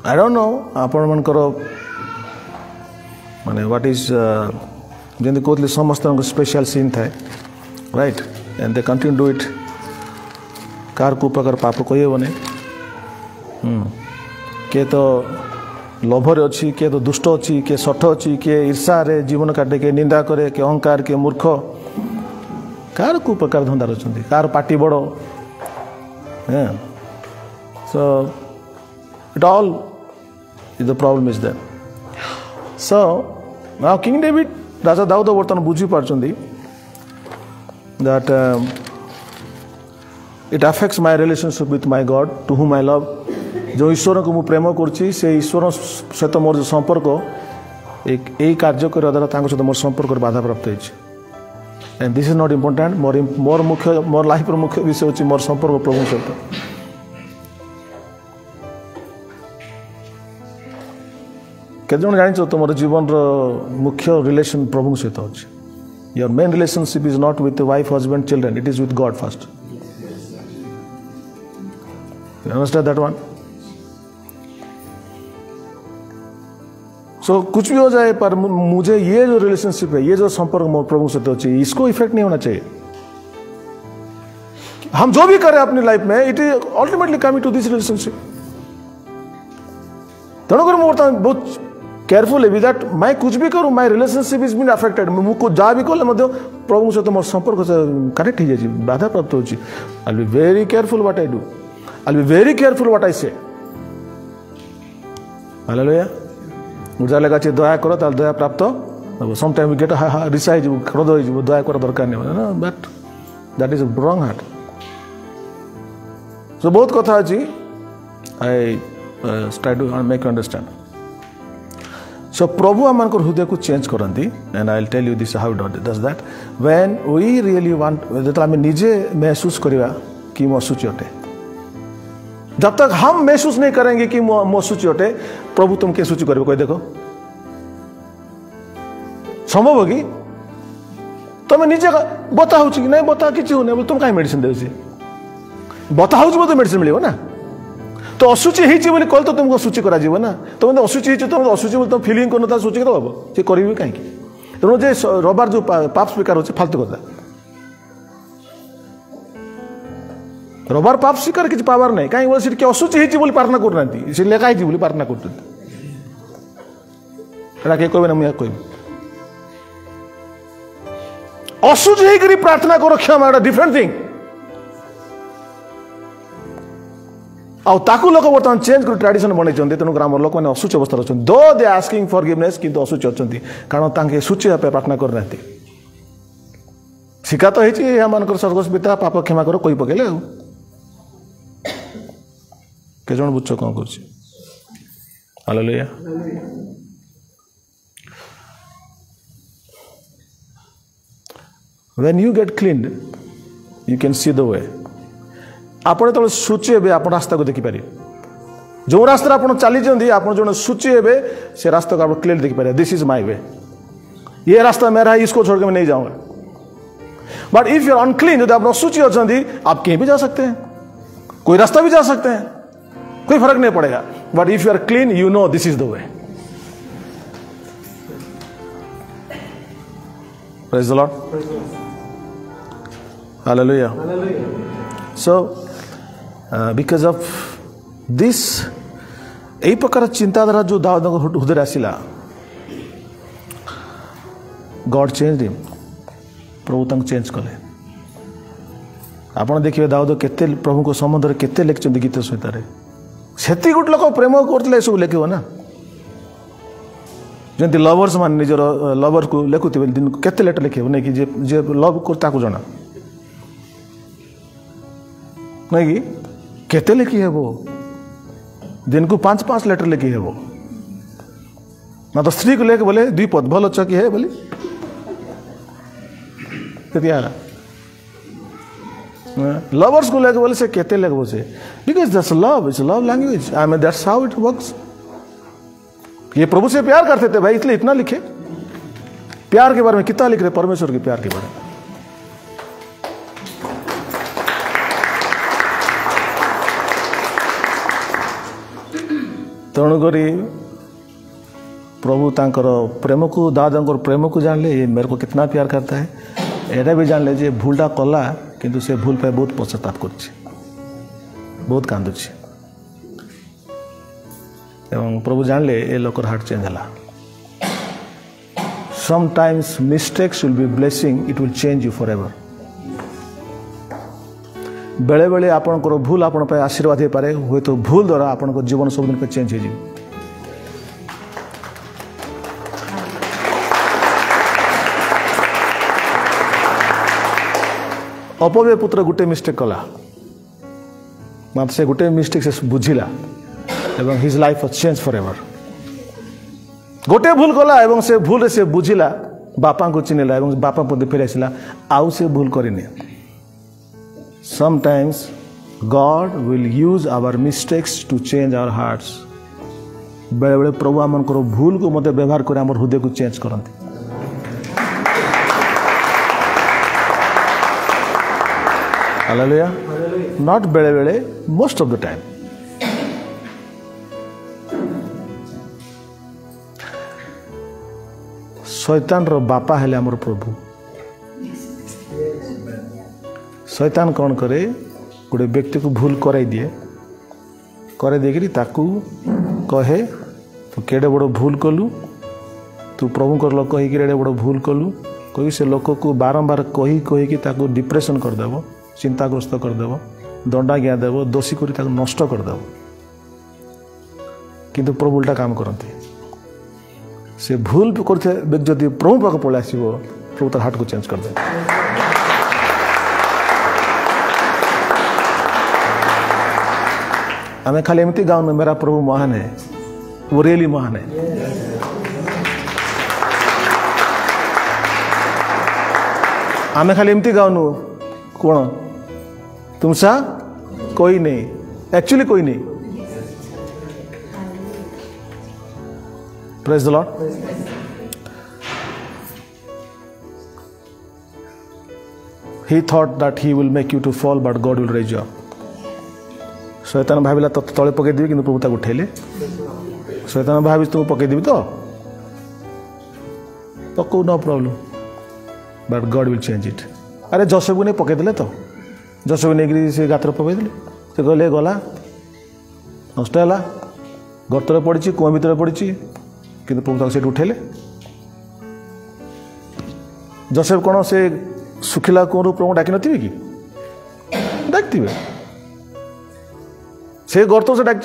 I don't know आपण मनकर माने व्हाट इज जमी कहते समस्त स्पेशल सीन थाए right and they continue do it कार को प्रकार पाप कहबने किए तो लोभरे अच्छी किए तो दुष्ट अच्छी किए सठ अच्छी किए ईर्षा रे जीवन काटे किए निंदा करे किए अहंकार किए मूर्ख कार को प्रकार धंदार अच्छा कार पार्टी बड़ so it all is the problem is that. So now king David राजा दाऊद बर्तमान बुझी पार्टी that it affects my relationship with my God to whom I love जो ईश्वर को मु प्रेम करछि से ईश्वर सहित मोर जो संपर्क एक यही कार्य करवा द्वारा सहित मोर संपर्क बाधा प्राप्त होइछि and this is not important मोर मुख्य मोर लाइफ मुख्य विषय होछि मोर संपर्क प्रभु सहित। केते जण जानिछ तुम जीवन रो मुख्य रिलेशन प्रभु सहित अछि। Your main relationship is not with the wife, husband, children. It is with God first. You understand that one? So कुछ भी हो जाए पर मुझे ये जो रिलेशनशिप है ये जो संपर्क प्रभु से तो चाहिए इसको इफेक्ट नहीं होना चाहिए। हम जो भी करें अपनी लाइफ में it is ultimately coming to this relationship. तेणुकर बहुत केयरफुल है दैट मैं कुछ भी करूँ my relationship is been affected मुझको जहाँ भी कले प्रभु सहित मोर संपर्क कनेक्ट हो जाए बाधा प्राप्त होची। I will be very careful what I do I will be very careful what I से। हालेलुया। मुझे लगा दया करो ताल दया प्राप्त समटाइम वी गेट रिसा हो क्रोध हो दया कर दरकार नहीं but that is wrong heart so बहुत कथा अच्छी I try to make understand so प्रभु आम हृदय को चेंज करती and I will tell you this how does that when we really want जो आम निजे महसूस करवा कि मो असुचि अटे जब तक हम महसूस नहीं करेंगे कि मो असुचि अटे प्रभु तुम के सूची कर कोई देखो संभव कि तुम निजे बता हो कि नहीं बता कि बोले तुम कहीं मेडिसिन दे बता हो तो मेडिसिन मिले ना तो असुचि होती कल तो तुमको असुचि करा ना तुम तो असुचि तुम असुचि बोले तुम फिलिंग करना सूची तो हम सी करेंगे कहीं तेणु जे रबार जो पाप स्वीकार हो फालतू कथा रबार पाप स्वीकार किसी पावर नहीं कहीं बोले किए असुचि होती प्रार्थना करना सी लेखा होती प्रार्थना कर कहे ना मुझे कह असुचि होकर प्रार्थना कर क्षमा डिफरेंट थिंग आकु लोक बर्तमान चेंज कर ट्रेडिशन बन तेणु ग्राम लोक मैंने असुच अवस्था अच्छा दो दे आस्किंग फॉरगिवनेस किंतु असुच अच्छा कारण सूची प्रार्थना करना शिका तो होती स्वर्गस पिता पाप क्षमा कर कही पकेले के जन बुझ कौन कर hallelujah when you get cleaned you can see the way आपण तो सूची हे आप रास्ता को देखिपारे जो रास्ता आप चली आप जो सूची हे से रास्ता को आप क्लियर देखिपारे दिस इज माय वे ये रास्ता मेरा है इसको छोड़ के मैं नहीं जाऊंगा but if you are unclean यदि आप सूची अच्छा आप कहीं भी जा सकते हैं कोई रास्ता भी जा सकते हैं कोई फर्क नहीं पड़ेगा but if you are clean you know this is the way praise the lord hallelujah so because of this यही प्रकार चिंताधारा जो दाऊद हृदय आसला गॉड चेंज हिम प्रभु तक चेंज कले आपण देखिए दाऊद केते प्रभु को संबंध में केते लिखिं गीत सहित से गोटे लोक प्रेम करते सब लिख ना जमी लवर्स मान निजर लवर को लिखुवे दिन को केते लेटर लिखे नहीं कि जे लव कर जना नहीं कि केते लिखी है वो दिन को 5-5 लेटर लिखी है वो ना तो स्त्री को लेके बोले 2 पद भल अच्छा की है बोली लवर्स को लेके बोले से केते लिखो से because that's love it's love language I mean that's how it works ये प्रभु से प्यार करते थे भाई इसलिए इतना लिखे प्यार के बारे में कितना लिख रहे परमेश्वर के प्यार के बारे में तेणुक प्रभु तांकर प्रेम को दादा प्रेम को जान ले ये मेरे को कितना प्यार करता है एटा भी जान ले जे भूलटा कला किंतु से भूल पे बहुत पश्चाताप कर बहुत कांदुची एवं प्रभु जान ले ये लोकर हार्ट चेंज है sometimes mistakes will be blessing it will change you for ever बेले बेले आपणकर भूल आपण पे आशीर्वाद हो पारे हुए तो भूल द्वारा आपण जीवन सब दिन पे चेंज हो अपव्यय पुत्र गोटे मिस्टेक कला मात्र से गोटे मिस्टेक से बुझिला एवं his life was change for ever गोटे भूल कला एवं से भूल से बुझिला बापा को चिन्हला एवं बापा पद फेर आसला आउ से भूल करनी sometimes God will use our mistakes to change our hearts बेले बेले प्रभु आम भूल को मत व्यवहार कर हृदय को चेंज करते हालेलुया नॉट बेले बेले मोस्ट ऑफ द टाइम शैतान रो बापा हेले आमर प्रभु शैतान कौन करे गोटे व्यक्ति को भूल कराई दिए करे देकरी ताकू कहे तू केड़े बड़ भूल कलु तू प्रभु लोक होकर बड़ भूल कलु कही से लोक को बारंबार कही कहीकि ताकू डिप्रेशन करदेव चिंताग्रस्त करदेव दंडा ज्ञा देव दोषी कर नष्ट करदेव किंतु प्रभु उल्टा काम करते से भूल करते जदि प्रभु पाक पलि आसो प्रभु तार हार्ट को चेंज कर दे। आम खाली एमती गाँव मेरा प्रभु महान है, वो रियली महान है। आम खाली एमती गाँव कौन तुमसा कोई नहीं, एक्चुअली कोई नहीं। Praise the Lord. He thought that he will make you to fall, but God will raise you up. शैतान भाविला तो तले पकई देबी किंतु प्रभु ताको उठेले। शैतान भावी तुम पकई देबी तो पको, no problem, but God will change it. अरे जोसेफ को नहीं पकई देले तो जोसेफ नहीं से गात्र पकई देले, से गले गला नष्ट है, गर्तर पड़ी कुआ भितर पड़ी किंतु प्रभु ताको से उठेले। जोसेफ कौन से सुखिला कुआं प्रभु डाक नथिबे कि डाकथिबे, से गर्त से डाक।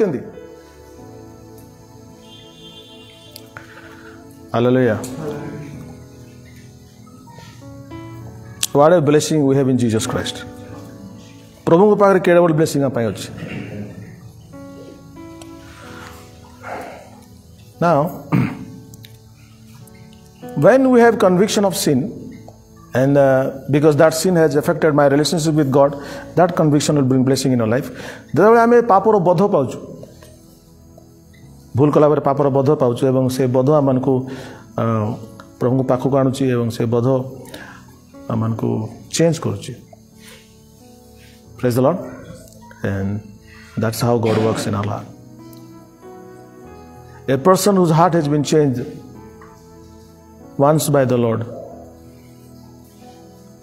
Hallelujah. What a blessing we have in Jesus Christ. प्रभु को पाखरे केडे बड़ ब्लेसिंग आ पाई अछि। Now when we have conviction of sin, and because that sin has affected my relationship with God, that conviction will bring blessing in our life. जेतबेले आमे पापर बोध पाउछु, भूल कला पापर बोध पाउछु एवं से बोध आमन को प्रभु को पाखो को आणुची एवं से बोध आमन को चेंज करूची। Praise the Lord. And that's how God works in our heart. A person whose heart has been changed once by the Lord,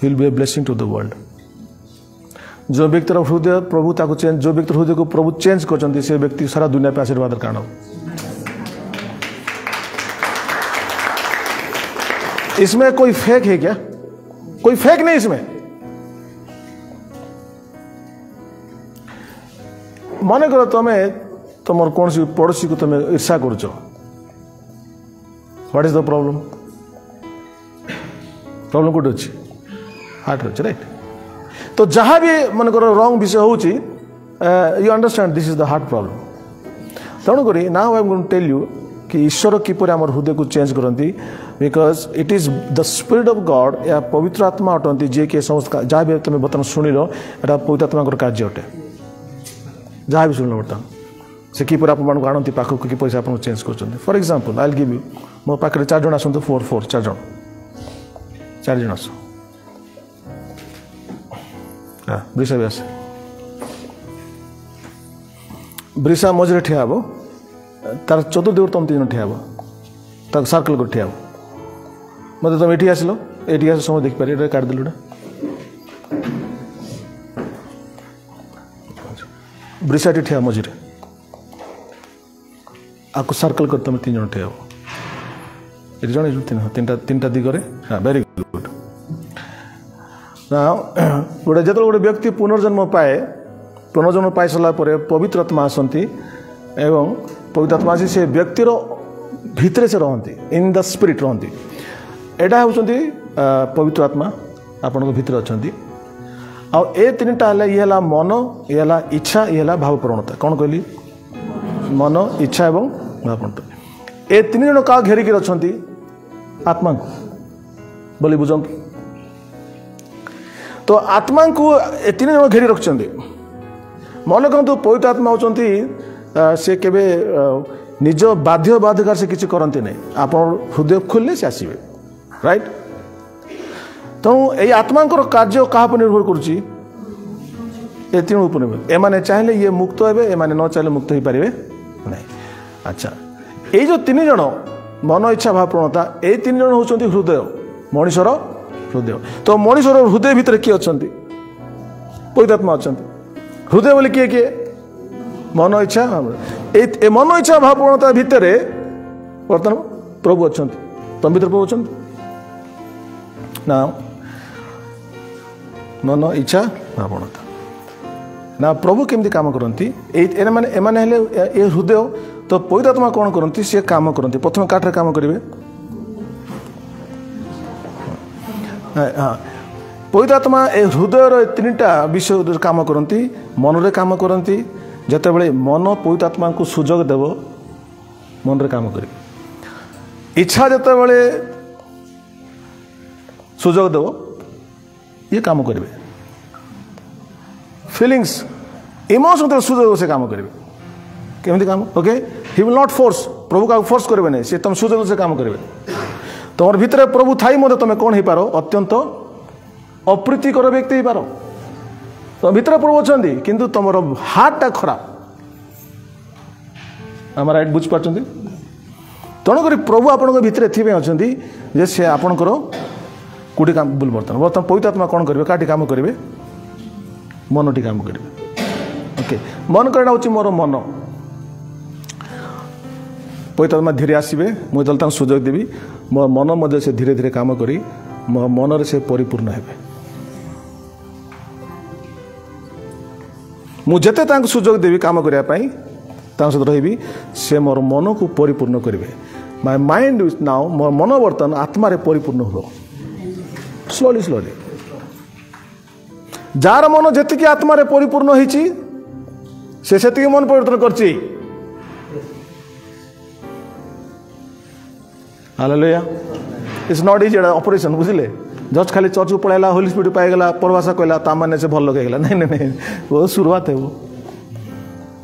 he will be a blessing to the world. जो व्यक्ति हृदय प्रभु ताको चेंज, जो व्यक्ति हृदय को प्रभु चेंज करचंती से व्यक्ति सारा दुनिया पे आशीर्वाद कारण हो। इसमें कोई फेक है क्या? कोई फेक नहीं इसमें। मन करो तुम्हें तुम कौन सी पड़ोसी को तुम्हें ईर्षा करुच, what is the problem? Problem कोट अच्छी हार्ट अच्छे, राइट? तो जहाँ भी मन करो रॉन्ग विषय होची, you understand this is the heart problem. तेणुक now I am going to tell you कि ईश्वर किपर आम हृदय को चेंज करती, because it is the spirit of God, या पवित्र आत्मा अटंती जे कि समस्त जहाँ भी तुम बर्तमान शुणिल एटा पवित्र आत्मा कार्य अटे। जहाँ भी शुणिल बर्तमान से किपर आप आणती पाखक कि पैसा आप चेंज कर। For example I will give you, मो पाखे 4 जन आसतु, 4 4 जन आस, ब्रिसा भी आसे, ब्रिसा मझे ठिया हे, तार चतुर्दिग तुम 3 जन ठिया हे, सर्कल कर ठिया मत तुम ये आसल, ये आस समय देखिपार, ये काटिदेलु ना ब्रिसा ठिया मझे आपको सर्कल कर तुम 3 जन ठिया हो, ये जन 3टा दिगरे। हाँ, वेरी गुड। गोटे जो गोटे व्यक्ति पुनर्जन्म पाए, पुनर्जन्म पाई सारा पवित्र आत्मा आसती एवं पवित्र आत्मा आसी से व्यक्तिर भितर से रहती, इन द स्पिरिट रहती। यहाँ हूँ पवित्र आत्मा आपण भितर अच्छा। आ 3टा ये मन, ये इच्छा, ये भाव प्रवणता। कौन कहली? मन, इच्छा एवं भाव प्रवणता। ये 3 जन क्या घेरिक अच्छा? आत्मा को बोली बुझंतु। तो आत्मा को 3 जन घेरी रखते। मन कहतु पवित्र आत्मा होती से केबे निज बाध्य बाध्यकार से किसी करते नहीं, आप हृदय खोलने से आसवे, राइट? तो ये आत्मा कार्य क्या निर्भर करुच्ची? 3 उपर। एमाने चाहे ये मुक्त हे, एमाने न चाहे मुक्त हो पारे नहीं। अच्छा, ये जो 3 जन मन, इच्छा, भाव प्रवणता, ये 3 जन होती हृदय, मनुष्यर हृदय। तो मनुष्यर हृदय भितर किए अच्छा? पवित्र आत्मा अच्छा। हृदय बोले किए किए? मन, इच्छा, ए मन, इच्छा, भाव प्रवणता भितर बर्तमान प्रभु अच्छा। तुम भीतर प्रभु अच्छा ना? मन, इच्छा, भाव प्रवणता ना प्रभु केमती काम करती? एमाने हृदय। तो पवित्र आत्मा कौन करती? सी काम करती। प्रथम काठरे काम करेंगे, हाँ पवित्र आत्मा ए हृदयर 3टा विषय काम करती मनरे काम करती जितेबाला मन पवित्र आत्मा को सुजोग देव मनरे काम कर इच्छा जितेबाला सुजोग देव ये काम करेंगे फीलिंग्स इमोशन जो सुजोग से काम करेंगे केमती काम okay he will not force प्रभु का फोर्स करेंगे नहीं से तुम सुजोग से काम करेंगे तुम भितर प्रभु थाई मत तुम कौन हो पार अत्यंत अप्रीतिकर व्यक्ति हो पार तुम भितर प्रभु अच्छा किंतु तुम हार्टा खराब आम राइट बुझीपार तेणुक प्रभु आपण भितर एथि अच्छा जे से आपणकर कौटी काम बोल बर्तमान बर्तमान पवित्र आत्मा कौन करेंगे काटी काम करेंगे मनटी काम करेंगे ओके मन कहना हूँ मोर मन पवित्र आत्मा धीरे आसवे मुझे सुजोग देवी मो मन से धीरे धीरे काम करी मो मन से परिपूर्ण हे मुझे सुजोग देवी काम करने सहित रही से मोर मन को परिपूर्ण करेंगे माय माइंड नाउ मोर मन बर्तमान आत्मार परिपूर्ण हो स्लोली स्लोली जार मन जी आत्मार परिपूर्ण होती से मन परिवर्तन कर hallelujah it's not easy operation बुझिले जस्ट खाली चर्च को पढ़ाला होली स्पिरिट पाईगला परभाषा कहला तामाने से भल लगेगा नहीं नहीं नहीं वो शुरुआत है वो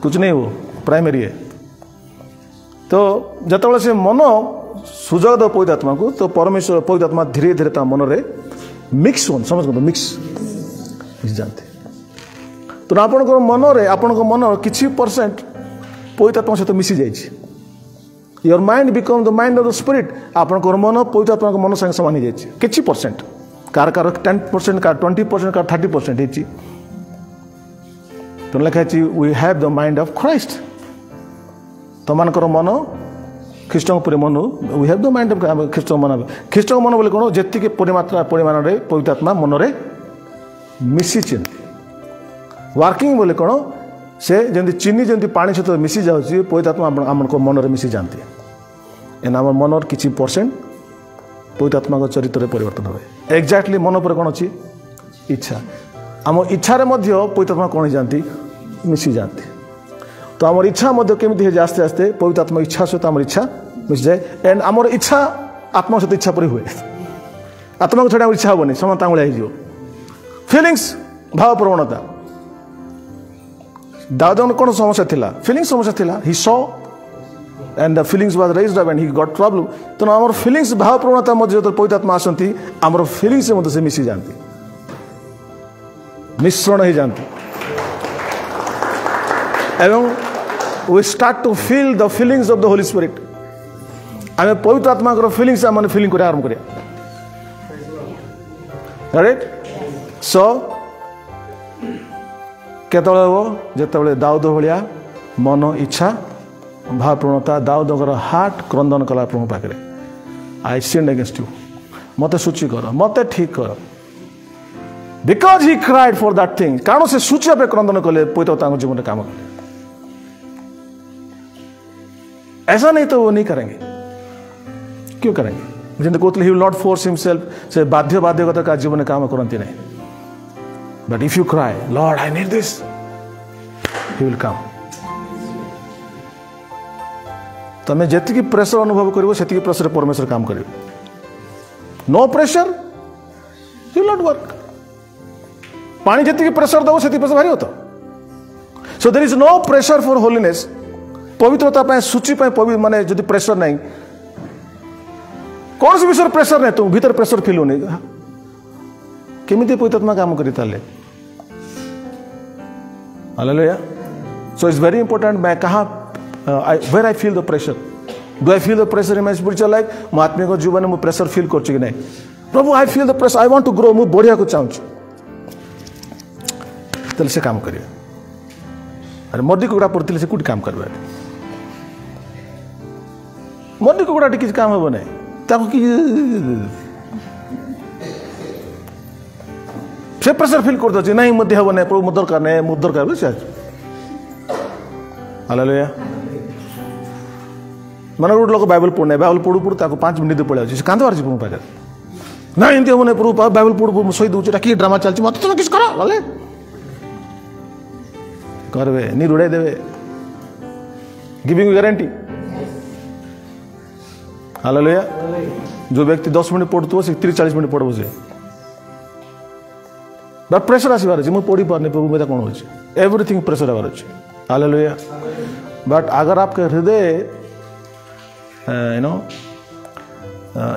कुछ नहीं वो प्राइमरी है तो जिते से मन सुजोग दो पवित्र आत्मा को तो परमेश्वर पवित्र आत्मा धीरे धीरे मन रे मिक्स हो समझ मिक्स जानते तो आपण मन रे आपण मन किसी परसेंट पवित्र आत्मा सहित मिसी जाइए your mind become the mind of the spirit आपण मन पवित्र आत्मा मन संगे समान हो जाए किसी परसेंट कार 10% कार 20% कार 30% है तो लिखा है we have the mind of Christ तुम मन ख्रीष्ट मन we have the mind of ख्रीष्ट मन बोले कौन जी परिमाण में पवित्र आत्मा मन में मिसी वर्किंग बोले कौन से जमी चीनी जमी पानी सहित मिसी जाऊँगी पवित्र आत्मा आम मन में मिसी जाती एन आम मन किसी परसेंट पवित्र आत्मा चरित्र परिवर्तन हुए एक्जाक्टली मन पर कौन अच्छी इच्छा आम इच्छा पवित्र आत्मा कौन जाती मिसी जाती तो आम इच्छा केमी आस्ते आस्ते पवित्र आत्मा इच्छा सहित आम इच्छा मिसी जाए एंड आम इच्छा आत्मा सहित इच्छा पर हुए आत्मा को छाड़ी इच्छा हेनी समता हो फिलिंग्स भाव प्रवणता दाऊद कौन समस्या थिला फिलिंग समस्या थिला he saw and the feelings was raised up and he got problem तो आम फिलिंग्स भाव प्रवणता मध्य जो पवित्र आत्मा आसती आम फिलिंग्स से मिसी जाती मिश्रण हो जाती एवं we start to feel the feelings of the holy spirit आम पवित्र आत्मा फिलिंग्स आम फिलिंग कर आरंभ करिया राइट सो केतले वो जिते दाऊद भाया मन इच्छा भाव प्रवणता दाऊदर हार्ट क्रंदन कला प्रभु पाखे आई सिन्ड अगेंस्ट यू मत सूची कर मत ठीक कर because he cried for that thing कारण से सूची भाव क्रंदन कले पवित्र जीवन में काम कले ऐसा नहीं तो वो नहीं करेंगे क्यों करेंगे जैसे कहते ही विल नॉट फोर्स हिमसेल्फ से बाध्यता का जीवन में काम करती नहीं But if you cry, Lord, I need this, He will come. तमें जितकी प्रेशर अनुभव करो से प्रेशर परमेश्वर काम करें no pressure He will not work. पानी जितकी प्रेशर दो से प्रेशर भारी होता so there is no pressure for holiness पवित्रता सूची माने जदि प्रेशर नहीं कौन सी विषय प्रेशर नहीं तुम भीतर प्रेशर फील होने केमिति पवित्रात्मा काम करी ताले hallelujah so it's very important मैं कहाँ where I feel the pressure do I feel the pressure in my spiritual life मो आत्मिक जीवन में प्रेशर फील कर कि नहीं प्रभु I feel the pressure I want to grow मु बढ़िया को चाहूँ तेल से काम करिए अरे मर्दी कुकड़ा पड़ते से कौट काम करवा मर्दी कुकड़ा किसी काम हे ना से प्रेशर फील कर दे नहीं मध्य हे ना प्रभु मो दरकार नहीं मो दरकार से हालेलुया मन गोटे लोक बाइबल पढ़ना बाइबल पढ़ू पढ़ू 5 मिनट पड़े कांदबार जी पाखे ना एमती हम प्रभु बाइबल पढ़ शही दूचे कि ड्रामा चलती मत तुम किस कर बोले करवे नी रुड़े देवे गिविंग गारंटी। हालेलुया। जो व्यक्ति 10 मिनट पढ़ुव से 30-40 मिनट पढ़व से बट प्रेशर आसबार अच्छे मुझे पढ़ी पारे प्रभु मेरा कौन हो एवरीथिंग प्रेशर आवर अच्छे। हालेलुया। बट अगर आपके हृदय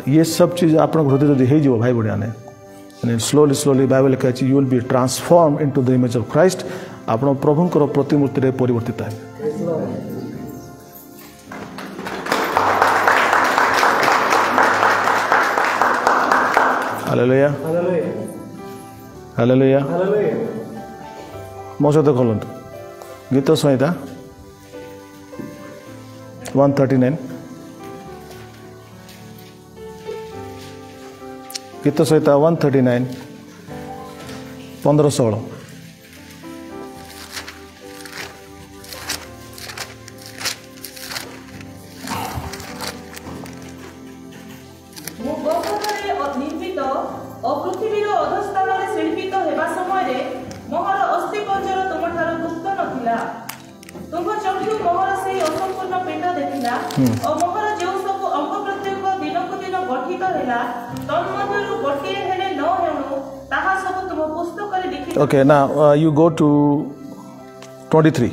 ये सब चीज़ आप हृदय जब हो भाई बढ़िया ने स्लोली स्लोली बाइबल लिखा है you will be transform into the image of Christ. आप प्रभुंकर प्रतिमूर्ति रे परिवर्तित है। हालेलुया। हालेलुया। मो सहित खोलନ୍ତୁ गीत संहिता 139 गीत संहिता 139 15-16 Okay, now you go to 23,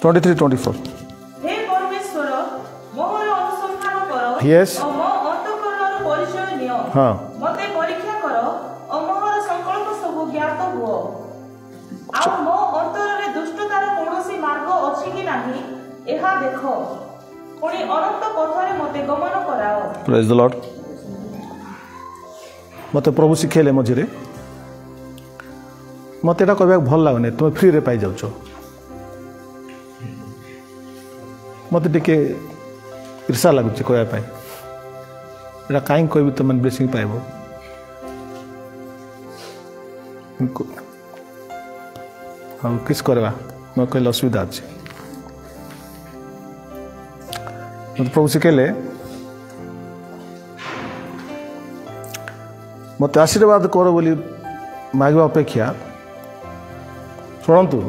24. Yes. हाँ. Praise the Lord. मत प्रभु शिखेले मझे मत एटा कहवाक भल लगुनि तुम फ्री रे पाई जाउछ मत टिके ईर्षा लगुच कहवाई एटा कहीं कहबी तुम ब्लेसिंग पाइब हाँ किस करवा मैं कहले असुविधा अच्छे मत प्रभु शिखेले मत आशीर्वाद कर बोली मांगवा अपेक्षा शुणु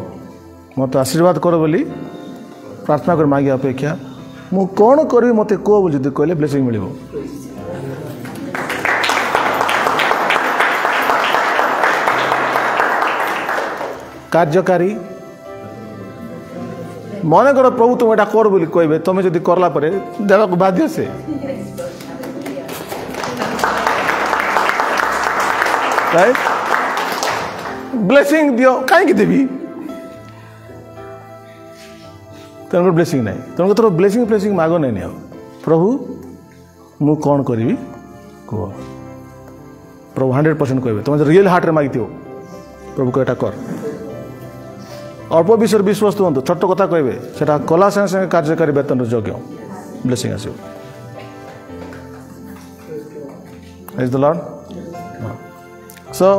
मत आशीर्वाद कर बोली प्रार्थना कर मांगे अपेक्षा मु कौन करी मत कह बोली जो कहले ब्लेसिंग मिल कार्यकारी मन कर प्रभु तुम एटा कर बोली कहबे तुम जब करला परे देवा को बाध्य से राइट ब्लेसिंग दियो कहीं देवी तेनाली ब्लेसिंग ना तेनाली तोर ब्लेसिंग माग नहीं प्रभु मु कौन करी कह प्रभु 100% कहे तुम रियल हार्ट रे मागिथो प्रभु को एटा कर अल्प विषय विश्वास हूँ छोट कथा कहे से कला संगे संगे कार्यकारी वेतन योग्य ब्लेसिंग आस इज द लॉर्ड सो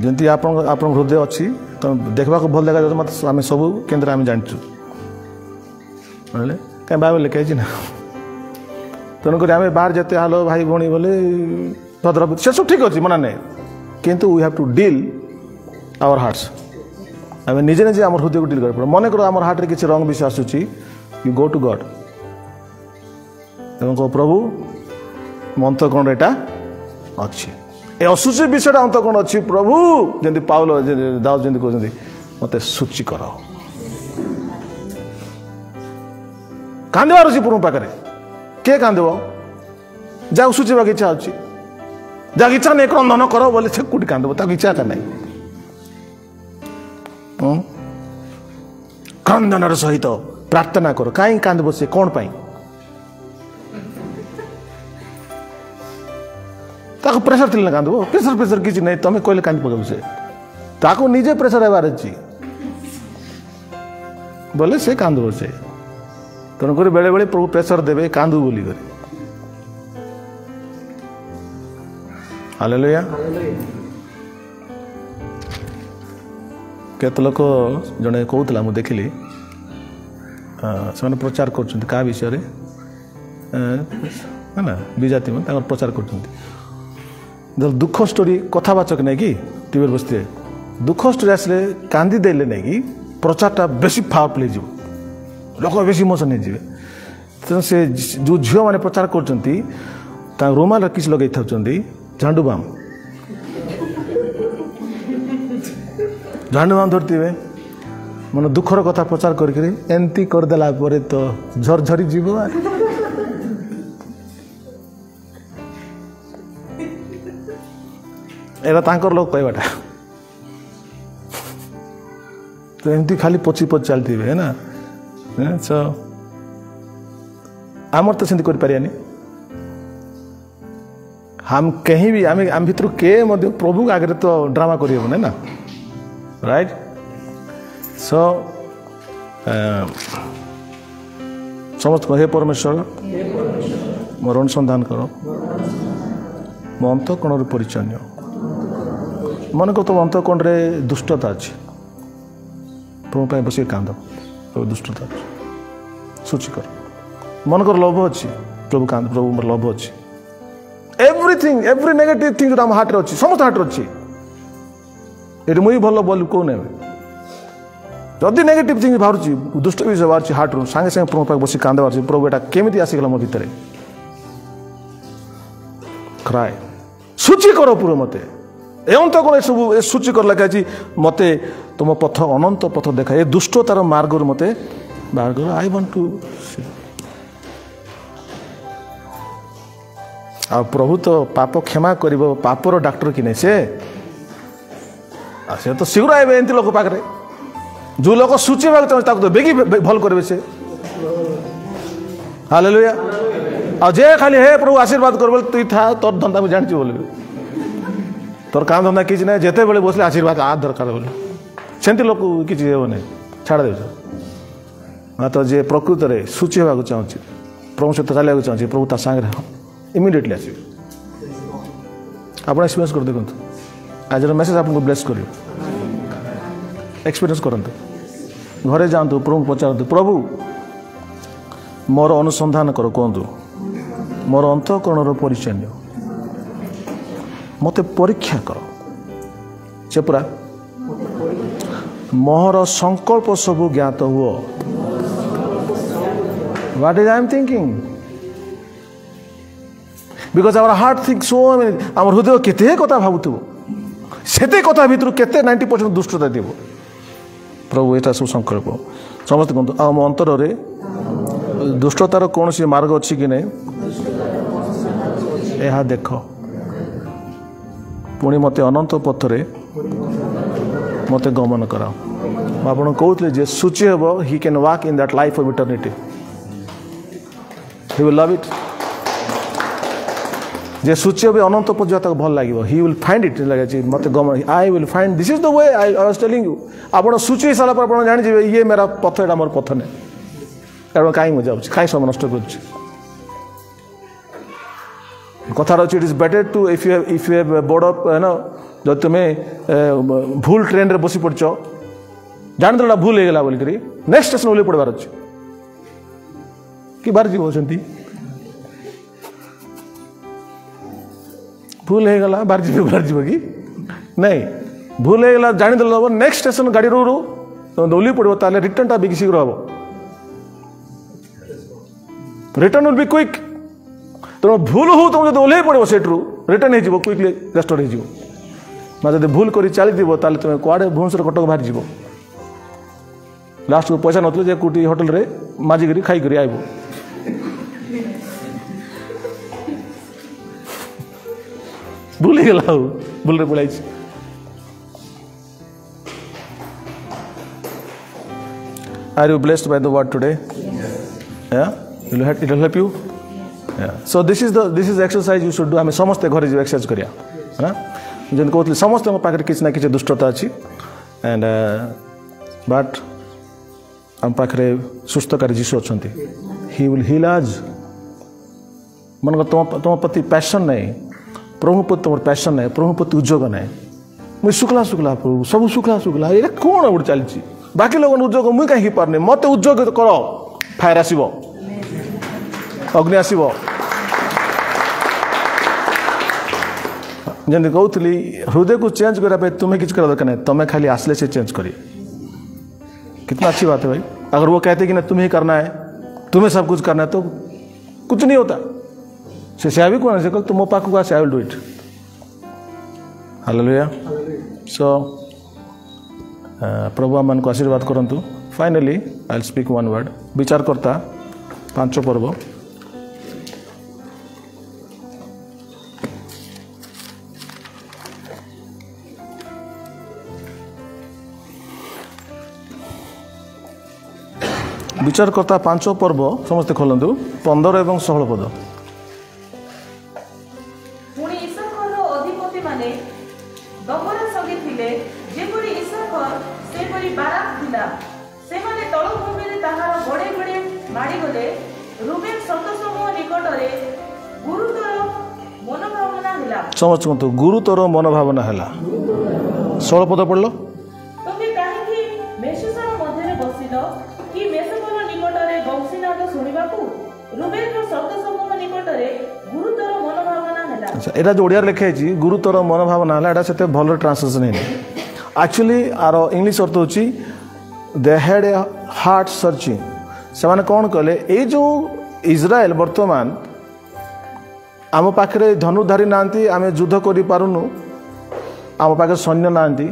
जमी आप हृदय अच्छी तो देखा भल देखा जाए मत आम सब केन्द्र आम जानचु कहीं बाइबल लिखाई ना तेणुक आम बाहर जिते हालो भाई भौणी बोले भद्र से सब ठीक अच्छे मना नहीं किंतु we have to deal our hearts आम निजे निजे आम हृदय को डील कर मन कर आम हार्ट रे किसी रंग विषय आसूची यू गो टू गॉड एवं कह प्रभु मंत्र कौन एटा अच्छी ए असुची विषय अंत कौन अच्छी प्रभु जमी पाउल दाऊद जमी कहते मत सूची कर कांदबार अच्छी प्रभु पाखे किए कांदब जहाँ सूचीवाक इच्छा अच्छी जहाँ इच्छा नहीं क्रंदन कर बोले से कौटी कांदब ताक इच्छा का नहीं क्रंदन सहित प्रार्थना कर कहीं कांदब से कौन पाई ताको प्रेशर थी ना कांदब प्रेशर किसी नहीं तुम कहले कांदी पकाऊ से ताको निजे प्रेशर आवार अच्छी बोले से कांदब से तेणुक बेले बेले प्रभु प्रेशर देवे कांदू बोली कर हालेलुया केत लोक जड़े कहूला मुझे देखिली से प्रचार कर विषय है ना विजाति मैंने प्रचार कर दुख स्टोरी कथावाचक नहीं कि टीवी बसते दुख स्टोरी आसले कांदी देले नहीं कि प्रचारटा बेसी पावरफुल हो लोक बेसी इमोशन हो तेणु से जो झील मैंने प्रचार कर रुमाल किस लगे था झांडू बाम धरते मन दुखर कथा प्रचार करती करदेला तो झरझरी जीव एवं लोग कहवाटा तो एमती खाली पची पच चलती है ना सो आमर तो सेमती कर हम कहीं भी आम भर के प्रभु आगे तो ड्रामा कर ना राइट सो समस्त हे परमेश्वर मोर अनुसंधान कर मो अंतकोण परिचय नि मन को तो अंतकोण दुष्टता अच्छी प्रभु बस कांद प्रभु दुष्टता अच्छी सूची कर मन को लोभ अच्छी प्रभु कांद प्रभु मोर लोभ अच्छी एवरीथिंग एवरी नेगेटिव थिंग जो आम हार्ट अच्छी समस्त हार्ट अच्छी ये मुझे भल बोल कौन जदि नेगेटिव थिंग बाहर दुष्ट विषय बाहर हार्ट रू सांगे सांगे प्रभु बस कांद बाहर प्रभु एटा केमी आसीगला मो भितर क्राए सूची कर पूरा मत एवं तो कौन सब सूची कर लगे मत तुम पथ अनंत पथ देखा ये दुष्टतार मार्ग मत बाहर कर आई वांट टू आ प्रभु तो पाप क्षमा कर पापर डाक्टर कि नहीं से तो शीघ्र आए एमती लोक पाखे जो लोग सूचेबा चाहे तो बेगी भल करेंगे से हालेलुया आ जे खाली हे प्रभु आशीर्वाद कर तु था तोर धंदा मुझे जानची बोल तोर काम धंदा किसी ना जिते बड़े बसले आशीर्वाद आ दरकार बोले सेमती लोक किसी नहीं छाड़ दे हाँ तो जे प्रकृत में सूची होगा चाहूँगी प्रभु सहित चलने चाहूँगी प्रभु ता सांगे इमिडिएटली आस आप एक्सपीरियंस कर देखो आज मेसेज आपको ब्लेस कर एक्सपीरियंस करते घरे जातु प्रभु पचारतु प्रभु मोर अनुसंधान कर कहतु मोर अंतःकरण परिचय नि मत परीक्षा कर से पूरा मोहर संकल्प सब ज्ञात हुआ what is I am thinking because our heart think so आम हृदय केते कथा भावुव से कथा भितर केते 90% दुष्टता देव प्रभु यहाँ सब संकल्प समस्त कहतु आम अंतर में दुष्टतार कौन सी मार्ग अच्छी कि नहीं यह देख पुणी मत अनंत पथरे मत गमन कराओ आप कहते जे सूची हम he can walk in that life of eternity he will love it जे सूची भी अनंत पर्यंत भल लगे ही विल फाइंड इट लगे मत गमन I will find this is the way I was telling you आप सूची सारा पर आप जानी ये मेरा पथ एटा मोर पथ नहीं कारण कहीं मुझे जाऊँ कहीं समय नष्ट कर कथार अच्छी it is better to if you have board up है ना जब तुम्हें भूल ट्रेन रे बसी पड़ जान देला भूल हो गला बोलिक नेक्स्ट स्टेशन ओल्हे पड़वार अच्छे कि बाहर जीव भूल हो गला बाहर जीव कि नहीं भूल हो गला जानीदेल नेक्स्ट स्टेशन गाड़ी रू ओल्हे पड़ो ताले रिटर्न टा भी शीघ्र हम रिटर्न विल बी क्विक तेणु भूल हो तुम जो ओल्हे पड़ो सेठू रिटर्न हो क्विकली रेस्टोर हो जब भूल कर चली तुम कड़े भुवनेश्वर कटक बाहर जीव लास्ट को पैसा नथले जे कोटी होटल रे माजिक खाई आइब भूल गला भूल रे पलाई Are you blessed by the word today? Yeah, it will help you. Yeah. So this is exercise you should do. आमे समस्त घर जो एक्सरसाइज करिया है जन कहते समस्त पाखे किसी ना किसी दुष्टता अच्छी एंड बट आम पाखे सुस्थकारी जीशु अच्छा ही विल हील आज मन तुम प्रति पैशन नहीं प्रभु प्रति तुम पैशन नहीं प्रभु प्रति उद्योग नहीं मुझे शुक्ला शुक्ला प्रभु सब शुक्ला शुक्ला ये कौन गोटे चलती बाकी लोग उद्योग मुझे कहीं पारनी मत उद्योग कर फायर आसो अग्नि आसो जमी कहूली हृदय को चेंज करने तुम्हें किसी कर दरकार नहीं, तुम्हें खाली आसले से चेंज करिए। कितना अच्छी बात है भाई। अगर वो कहते कि ना तुम्हें ही करना है, तुम्हें सब कुछ करना है, तो कुछ नहीं होता। से भी कौन से कल तुम मो पाखु आस, I will do it. Hallelujah. So प्रभु आम को आशीर्वाद करंतु। Finally I will speak one word. विचार करता 5 पर्व। विचार करता 5 पर्व समस्ते खोलतु 15 और 16 पद। समस्त कहतु गुरुतर मनोभावना है। 16 पद पढ़ल। এটা যে ওড়িয়ার লেখা হয়েছি গুরুতর মনোভাবনা হল, এটা সেতে ভালো ট্রান্সলেশন হয়নি। एक्चुअली आर इंग्लिश अर्थ होची they had a heart searching. से माने कौन कले ये जो इज्राएल वर्तमान आम पाखे धनुर्धारी नांती, आम युद्ध करि पारुनु, आम पाखे सैन्य नांती,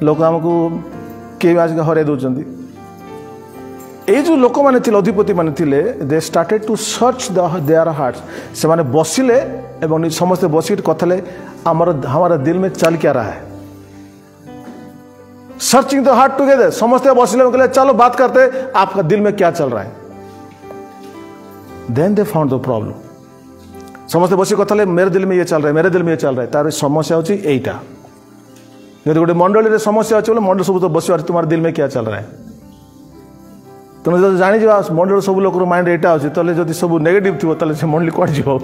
लोक आमको किए आज हराई दौरान। ये जो लोक मैंने अधिपति मैंने थिले they started to search their heart. से माने बसिले एवं समस्ते बस कथले हमारा दिल में चल क्या रहा है। Searching the heart together. समस्ते बसिले कहले चलो बात करते आपका दिल में क्या चल रहा है। Then they found the problem. समस्ते बस कथले मेरे दिल में ये चल रहा है, मेरे दिल में ये चल रहा है। तार समस्या होची एटा। यदि गोटे मंडली रे समस्या अच्छे बोले मंडल सब तो बस तुम्हारे दिल में क्या चल रहा है। तुम जो जानी मंडल सब लोक माइंड एटा अच्छे तेल जब सब नेगेटिव थी से मंडली कौन जीव।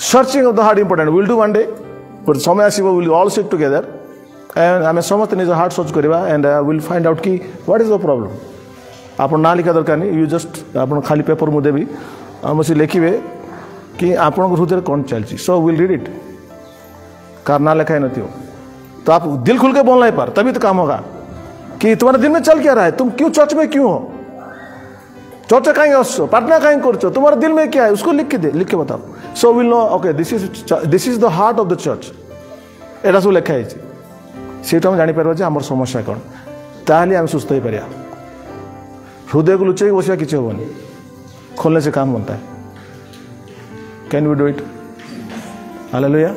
Searching of the heart important. Will do one day but समय आसो will all sit together and आम समस्त निज हार्ट सर्च करवा एंड विल फाइंड आउट कि व्हाट इज द प्रॉब्लम। आप ना लिखा दरकार नहीं, यू जस्ट आप खाली पेपर मुझे भी मुझे लिखे कि आपण हृदय कौन चलती। So will read it. Car ना लिखा ही नहीं तो आप दिल खुल के बोलना ही पार, तभी तो काम होगा कि तुम्हारे दिल में चल क्या रहा है, तुम क्यों चर्च में क्यों हो, चर्च कहीं आसो, प्रार्थना कहीं कर, तुम्हारे दिल में क्या है उसको लिख के बताओ। So will know okay this is the heart of the church. एटा सब लिखाई सीटा हम जापर आम समस्या कौन, ताहले आम सुस्थ हो पार। हृदय को लुचाई बस किसी हेनी, खोलने से काम बनता है। Can we do it? Hallelujah.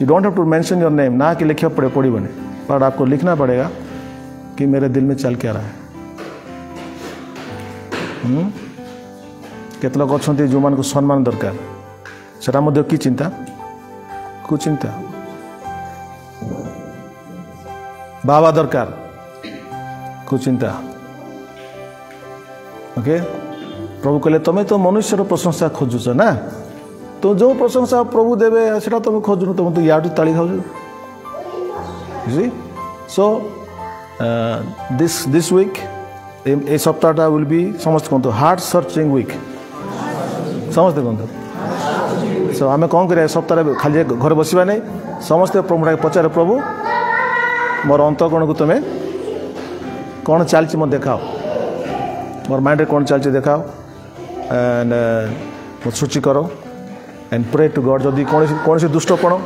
You don't have to mention your name, ना कि लिखा पड़ेगा, बट आपको लिखना पड़ेगा कि मेरे दिल में चल क्या रहा है। केत लोग अच्छा जो मान को सम्मान दरकार सेटा मध्य कि चिंता कुचिंता बाबा दरकार कुचिंता। ओके प्रभु कहले तुम्हें तो मनुष्यर प्रशंसा खोजुच ना, तो जो प्रशंसा प्रभु देवे सेटा तुम खोजुन, तुम तो यार ताली खाऊ। सो दिस वीक ए सप्ताहटा विल बी समस्त कहते हार्ट सर्चिंग वीक। समस्ते कहते सो आम कौन कर सप्ताह खाली घर बसवा नहीं, समस्ते प्रभु पचारे प्रभु मोर अंतःकरण को तुम्हें कौन चलती मत देखाओ, मोर माइंड कौन चलती देखाओ एंड मत सूची करो एंड प्रे टू गॉड। जदि कौन से दुष्टपण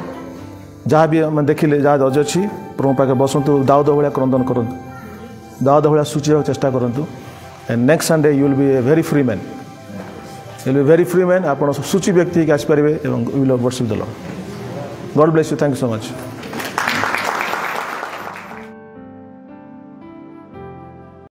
जहाँ भी मैं देखिले जहाँ अज अच्छी प्रभु पाखे बसतु, दाऊद भाया क्रंदन करूँ, दाऊद भाया सूचिया चेष्टा करूँ and next Sunday you will be a very free man. You will be very free man. आप सूची व्यक्ति आसपारे एवं will worship the Lord. God bless you. Thank you so much.